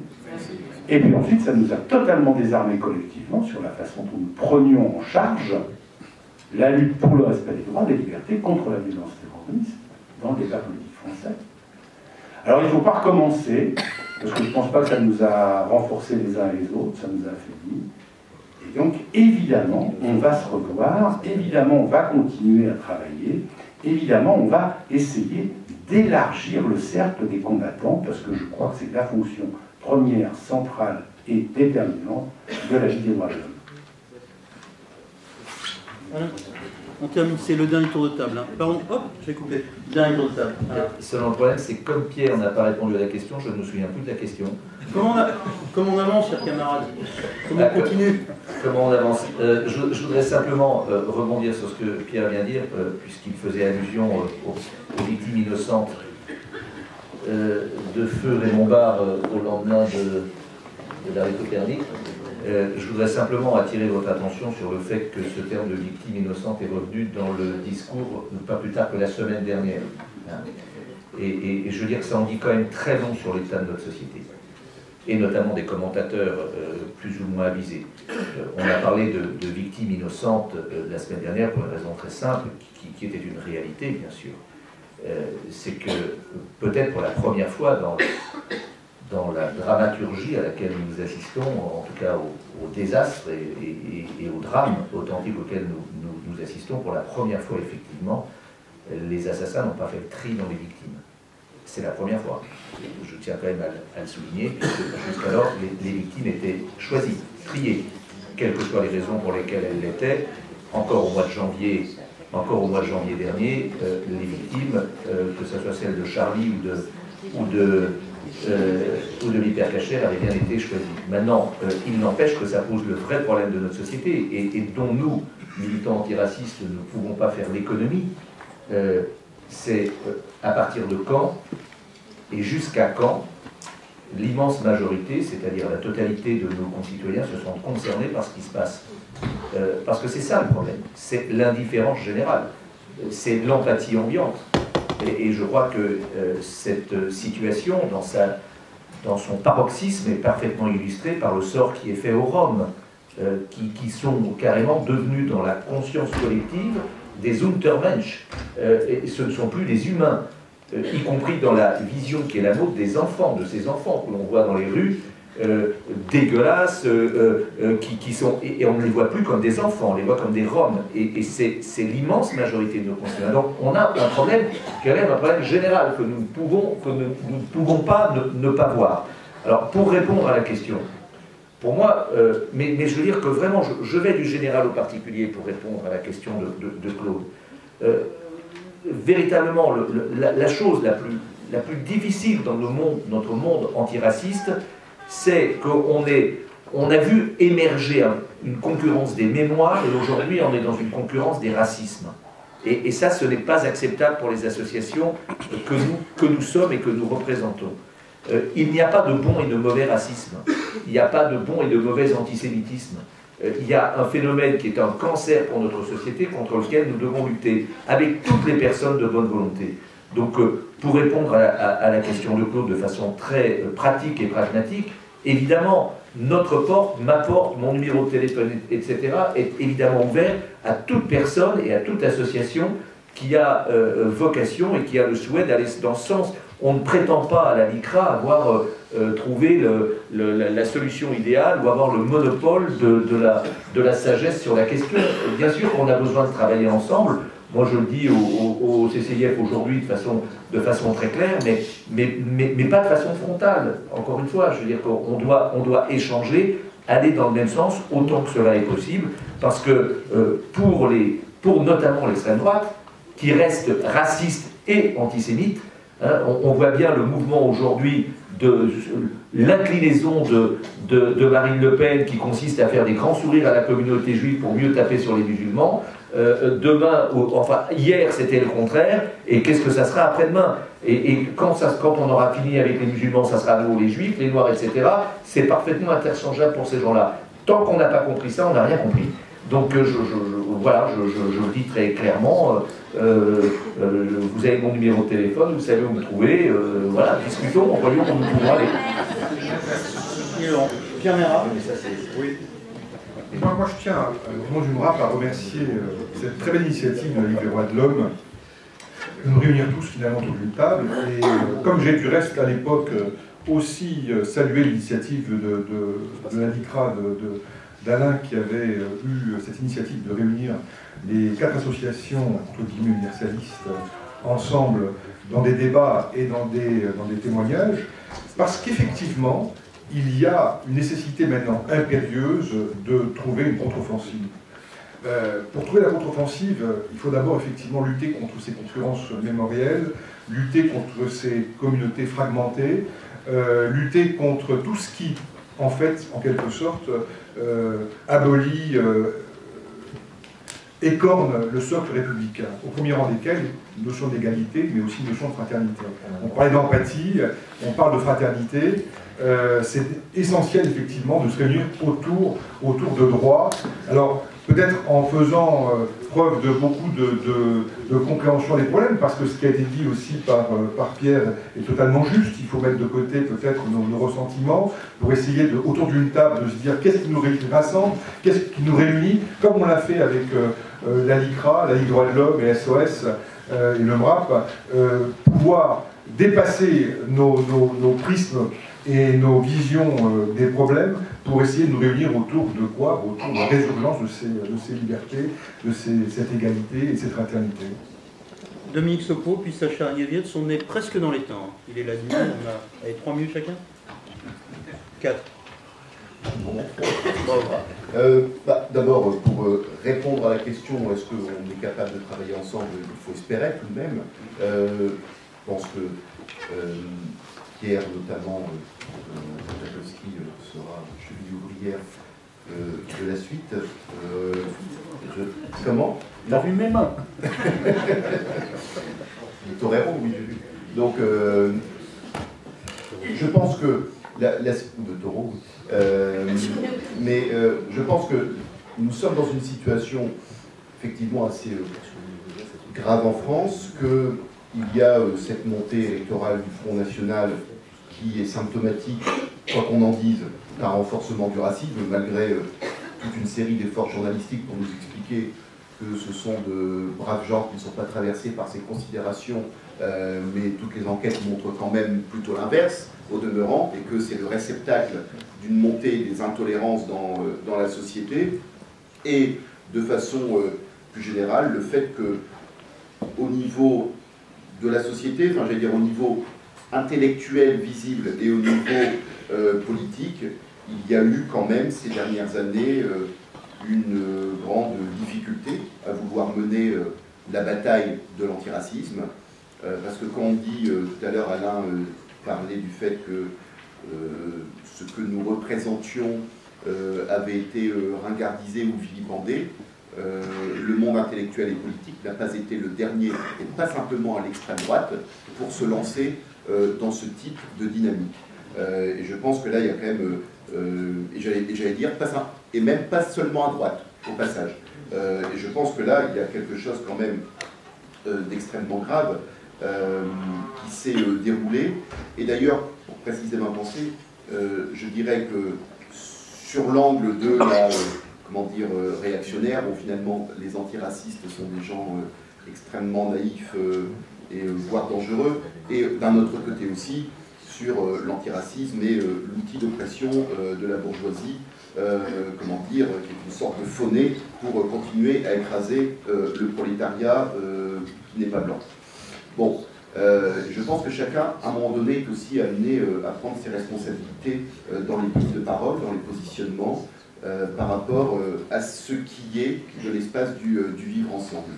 Et puis ensuite, ça nous a totalement désarmés collectivement sur la façon dont nous prenions en charge la lutte pour le respect des droits, des libertés, contre la violence terroriste, dans le débat politique français. Alors il ne faut pas recommencer, parce que je ne pense pas que ça nous a renforcés les uns et les autres, ça nous a affaiblis. Et donc, évidemment, on va se revoir, évidemment, on va continuer à travailler, évidemment, on va essayer d'élargir le cercle des combattants, parce que je crois que c'est la fonction première, centrale et déterminante de la vie des droits de l'homme. Voilà. On termine, c'est le dernier tour de table. Hein. Pardon, hop, je vais couper. Dernier tour de table. Voilà. Selon le problème, c'est comme Pierre n'a pas répondu à la question, je ne me souviens plus de la question. Comment on avance, chers camarades? Comment on continue? Comment on avance? Je voudrais simplement rebondir sur ce que Pierre vient de dire, puisqu'il faisait allusion aux victimes innocentes de feu Raymond Barre au lendemain de la rue Copernic. Je voudrais simplement attirer votre attention sur le fait que ce terme de victime innocente est revenu dans le discours pas plus tard que la semaine dernière. Et je veux dire que ça en dit quand même très long sur l'état de notre société, et notamment des commentateurs plus ou moins avisés. On a parlé de victimes innocentes la semaine dernière pour une raison très simple, qui était une réalité, bien sûr. C'est que peut-être pour la première fois dans la dramaturgie à laquelle nous assistons, en tout cas au désastre et au drame authentique auquel nous assistons, pour la première fois, effectivement, les assassins n'ont pas fait le tri dans les victimes. C'est la première fois. Je tiens quand même à le souligner. Jusqu'alors, les victimes étaient choisies, triées, quelles que soient les raisons pour lesquelles elles l'étaient. Encore au mois de janvier dernier, les victimes, que ce soit celles de Charlie ou de l'hypercachère, avaient bien été choisies. Maintenant, il n'empêche que ça pose le vrai problème de notre société, et dont nous, militants antiracistes, ne pouvons pas faire l'économie. C'est à partir de quand et jusqu'à quand l'immense majorité, c'est-à-dire la totalité de nos concitoyens, se sont concernés par ce qui se passe. Parce que c'est ça le problème, c'est l'indifférence générale. c'est l'empathie ambiante. Et je crois que cette situation, dans son paroxysme, est parfaitement illustrée par le sort qui est fait aux Roms, qui sont carrément devenus dans la conscience collective des Untermensch. Et ce ne sont plus des humains, y compris dans la vision qui est la nôtre des enfants, de ces enfants que l'on voit dans les rues, dégueulasses, qui sont, et on ne les voit plus comme des enfants, on les voit comme des Roms, et c'est l'immense majorité de nos concitoyens. Donc on a un problème qui est un problème général que nous ne pouvons pas ne pas voir. Alors pour répondre à la question, pour moi, mais je veux dire que vraiment, je vais du général au particulier pour répondre à la question de Claude. Véritablement, la chose la plus difficile dans notre monde antiraciste, c'est qu'on a vu émerger une concurrence des mémoires, et aujourd'hui on est dans une concurrence des racismes. Et ça, ce n'est pas acceptable pour les associations que nous sommes et que nous représentons. Il n'y a pas de bon et de mauvais racisme, il n'y a pas de bon et de mauvais antisémitisme. Il y a un phénomène qui est un cancer pour notre société, contre lequel nous devons lutter, avec toutes les personnes de bonne volonté. Donc, pour répondre à la question de Claude de façon très pratique et pragmatique, évidemment, notre porte, ma porte, mon numéro de téléphone, etc., est évidemment ouvert à toute personne et à toute association qui a vocation et qui a le souhait d'aller dans ce sens. On ne prétend pas à la LICRA avoir trouvé la solution idéale ou avoir le monopole de la sagesse sur la question. Bien sûr qu'on a besoin de travailler ensemble. Moi, je le dis au CCIF aujourd'hui de façon très claire, mais pas de façon frontale. Encore une fois, je veux dire qu'on doit échanger, aller dans le même sens, autant que cela est possible, parce que pour notamment l'extrême droite, qui reste raciste et antisémite, hein, on voit bien le mouvement aujourd'hui de l'inclinaison de Marine Le Pen qui consiste à faire des grands sourires à la communauté juive pour mieux taper sur les musulmans. Demain, enfin hier c'était le contraire, et qu'est-ce que ça sera après-demain? Et quand on aura fini avec les musulmans, ça sera à nouveau les juifs, les noirs, etc. C'est parfaitement interchangeable pour ces gens-là. Tant qu'on n'a pas compris ça, on n'a rien compris. Donc voilà, je le dis très clairement, vous avez mon numéro de téléphone, vous savez où me trouver, voilà, discutons, voyons où nous pouvons aller. Pierre Mérat. Oui. Moi, je tiens, au nom du MRAP, à remercier cette très belle initiative de la Ligue des droits de l'homme, de nous réunir tous finalement autour d'une table. Et comme j'ai du reste à l'époque aussi salué l'initiative de la LICRA, d'Alain, qui avait eu cette initiative de réunir les 4 associations entre guillemets universalistes ensemble dans des débats et dans des témoignages, parce qu'effectivement, il y a une nécessité maintenant impérieuse de trouver une contre-offensive. Pour trouver la contre-offensive, il faut d'abord effectivement lutter contre ces concurrences mémorielles, lutter contre ces communautés fragmentées, lutter contre tout ce qui, en fait, en quelque sorte, abolit, écorne le socle républicain, au premier rang desquels une notion d'égalité, mais aussi une notion de fraternité. On parlait d'empathie, on parle de fraternité. C'est essentiel effectivement de se réunir autour de droits. Alors peut-être en faisant preuve de beaucoup de compréhension des problèmes, parce que ce qui a été dit aussi par Pierre est totalement juste. Il faut mettre de côté peut-être nos ressentiments pour essayer autour d'une table de se dire qu'est-ce qui nous rassemble, qu'est-ce qui nous réunit, comme on l'a fait avec la LICRA, la Ligue des droits de l'homme et SOS et le MRAP, pouvoir dépasser nos prismes et nos visions des problèmes pour essayer de nous réunir autour de quoi? Autour de la résurgence de ces libertés, de cette égalité et cette fraternité. Dominique Sopo, puis Sacha Arievietz, on est presque dans les temps. Il est là demi, on a allez, 3 minutes chacun 4. D'abord, pour répondre à la question, est-ce qu'on est capable de travailler ensemble? Il faut espérer tout de même. Je pense que Pierre, notamment, Tartakovsky sera cheville ouvrière de la suite. Comment? T'as vu mes mains? Le torero, oui, j'ai vu. Donc, je pense que de taureau, mais je pense que nous sommes dans une situation effectivement assez grave en France, qu'il y a cette montée électorale du Front National qui est symptomatique, quoi qu'on en dise, d'un renforcement du racisme, malgré toute une série d'efforts journalistiques pour nous expliquer que ce sont de braves gens qui ne sont pas traversés par ces considérations, mais toutes les enquêtes montrent quand même plutôt l'inverse, au demeurant, et que c'est le réceptacle d'une montée des intolérances dans la société, et de façon plus générale, le fait que au niveau de la société, enfin j'allais dire au niveau intellectuel visible et au niveau politique, il y a eu quand même ces dernières années une grande difficulté à vouloir mener la bataille de l'antiracisme, parce que quand on dit, tout à l'heure Alain parlait du fait que ce que nous représentions avait été ringardisé ou vilipendé, le monde intellectuel et politique n'a pas été le dernier, et pas simplement à l'extrême droite, pour se lancer dans ce type de dynamique. Et je pense que là, il y a quand même, et j'allais dire, et même pas seulement à droite, au passage. Et je pense que là, il y a quelque chose quand même d'extrêmement grave qui s'est déroulé. Et d'ailleurs, pour préciser ma pensée, je dirais que sur l'angle de la réactionnaire, où finalement les antiracistes sont des gens extrêmement naïfs et voire dangereux, et d'un autre côté aussi sur l'antiracisme et l'outil d'oppression de la bourgeoisie, qui est une sorte de fauné pour continuer à écraser le prolétariat qui n'est pas blanc. Bon, je pense que chacun, à un moment donné, est aussi amené à prendre ses responsabilités dans les prises de parole, dans les positionnements, par rapport à ce qui est de l'espace du vivre ensemble.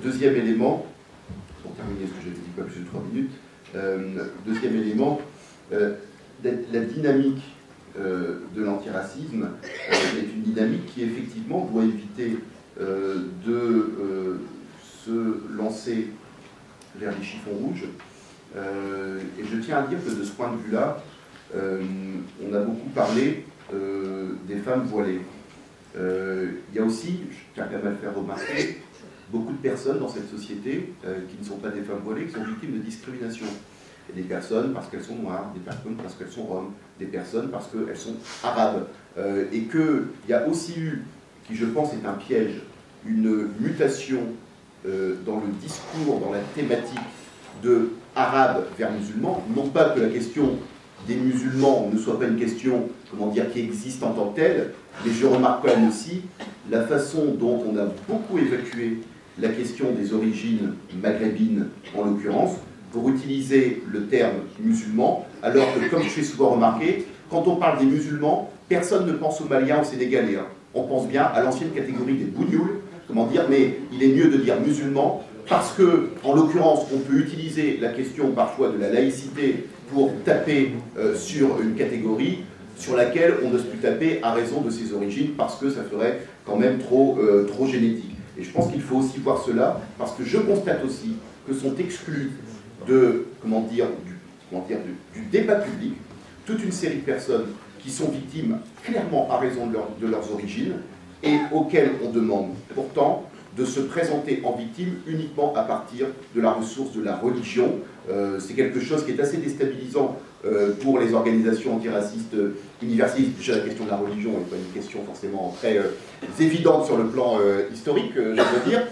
Deuxième élément, pour terminer ce que j'avais dit pas plus de 3 minutes, deuxième élément, la dynamique de l'antiracisme est une dynamique qui effectivement doit éviter de se lancer vers les chiffons rouges. Et je tiens à dire que de ce point de vue-là, on a beaucoup parlé des femmes voilées. Il y a aussi, je tiens quand même à le faire remarquer, beaucoup de personnes dans cette société qui ne sont pas des femmes voilées, qui sont victimes de discrimination. Et des personnes parce qu'elles sont noires, des personnes parce qu'elles sont roms, des personnes parce qu'elles sont arabes. Et qu'il y a aussi eu, qui je pense est un piège, une mutation dans le discours, dans la thématique de arabe vers musulman. Non pas que la question des musulmans ne soit pas une question, qui existe en tant que telle, mais je remarque quand même aussi la façon dont on a beaucoup évacué la question des origines maghrébines, en l'occurrence, pour utiliser le terme musulman, alors que, comme je fais souvent remarquer, quand on parle des musulmans, personne ne pense aux Maliens, aux Sénégalais. On pense bien à l'ancienne catégorie des bougnoules, mais il est mieux de dire musulmans, parce que, en l'occurrence, on peut utiliser la question parfois de la laïcité pour taper sur une catégorie sur laquelle on n'ose plus taper à raison de ses origines, parce que ça ferait quand même trop génétique. Et je pense qu'il faut aussi voir cela, parce que je constate aussi que sont exclus du débat public toute une série de personnes qui sont victimes clairement à raison de leurs origines et auxquelles on demande pourtant de se présenter en victime uniquement à partir de la ressource de la religion. C'est quelque chose qui est assez déstabilisant pour les organisations antiracistes universalistes. Déjà, la question de la religion n'est pas une question forcément très évidente sur le plan historique, je dois dire.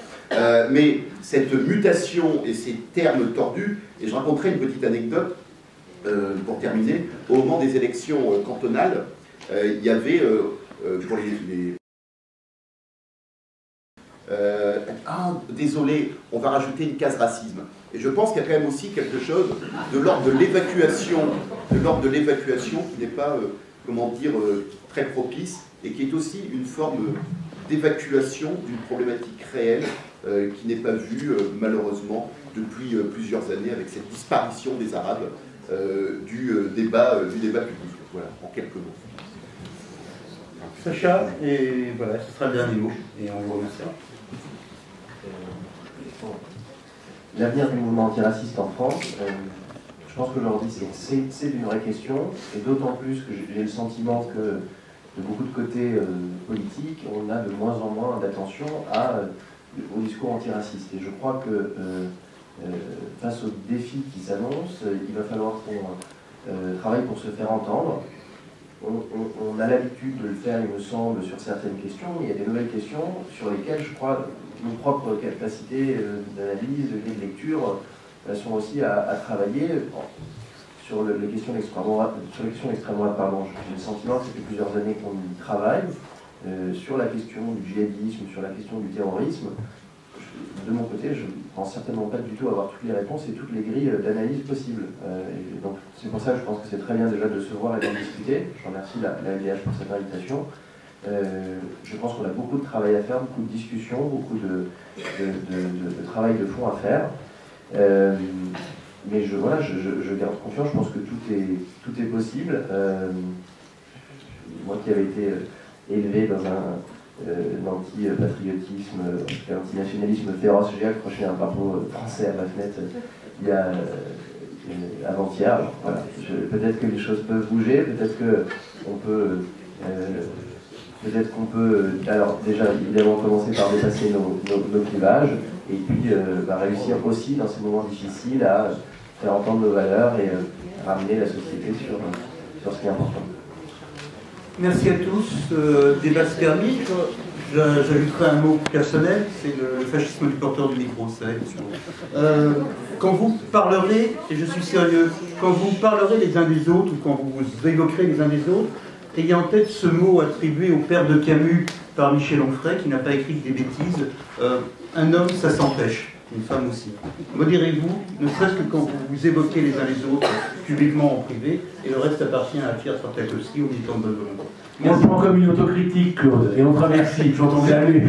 Mais cette mutation et ces termes tordus, et je raconterai une petite anecdote pour terminer. Au moment des élections cantonales, il y avait pour désolé, on va rajouter une case racisme. Et je pense qu'il y a quand même aussi quelque chose de l'ordre de l'évacuation, qui n'est pas, très propice, et qui est aussi une forme d'évacuation d'une problématique réelle qui n'est pas vue, malheureusement, depuis plusieurs années, avec cette disparition des Arabes du débat public. Voilà, en quelques mots. Sacha, et voilà, ce sera le dernier mot, et on vous remercie. L'avenir du mouvement antiraciste en France, je pense qu'aujourd'hui c'est une vraie question, et d'autant plus que j'ai le sentiment que de beaucoup de côtés politiques, on a de moins en moins d'attention à au discours antiraciste. Et je crois que face aux défis qui s'annoncent, il va falloir qu'on travaille pour se faire entendre. On a l'habitude de le faire, il me semble, sur certaines questions. Il y a des nouvelles questions sur lesquelles, je crois, nos propres capacités d'analyse, de lecture sont aussi à travailler. Sur les questions d'extrême droite, j'ai le sentiment que ça fait plusieurs années qu'on y travaille. Sur la question du djihadisme, sur la question du terrorisme, de mon côté, je ne pense certainement pas du tout avoir toutes les réponses et toutes les grilles d'analyse possibles. Donc c'est pour ça que je pense que c'est très bien déjà de se voir et d'en discuter. Je remercie la LDH pour cette invitation. Je pense qu'on a beaucoup de travail à faire, beaucoup de discussions, beaucoup de travail de fond à faire. Mais je garde confiance, je pense que tout est possible. Moi qui avais été élevé dans un anti-patriotisme, un anti-nationalisme féroce, j'ai accroché un drapeau français à ma fenêtre il y a avant-hier. Voilà. Peut-être que les choses peuvent bouger, peut-être qu'on peut, alors déjà évidemment commencer par dépasser nos clivages, et puis réussir aussi dans ces moments difficiles à faire entendre nos valeurs et ramener la société sur ce qui est important. Merci à tous. Débat se termine. J'ajouterai un mot personnel, c'est le fascisme du porteur du micro. Quand vous parlerez, et je suis sérieux, quand vous parlerez les uns des autres, ou quand vous évoquerez les uns des autres, ayez en tête ce mot attribué au père de Camus par Michel Onfray, qui n'a pas écrit que des bêtises. Un homme, ça s'empêche. Une femme aussi. Modérez-vous, ne serait-ce que quand vous évoquez les uns les autres, publiquement en privé, et le reste appartient à Pierre Tartakovsky, au militant de bonne volonté. On le prend comme une autocritique, Claude, et on te remercie, j'entends bien lui.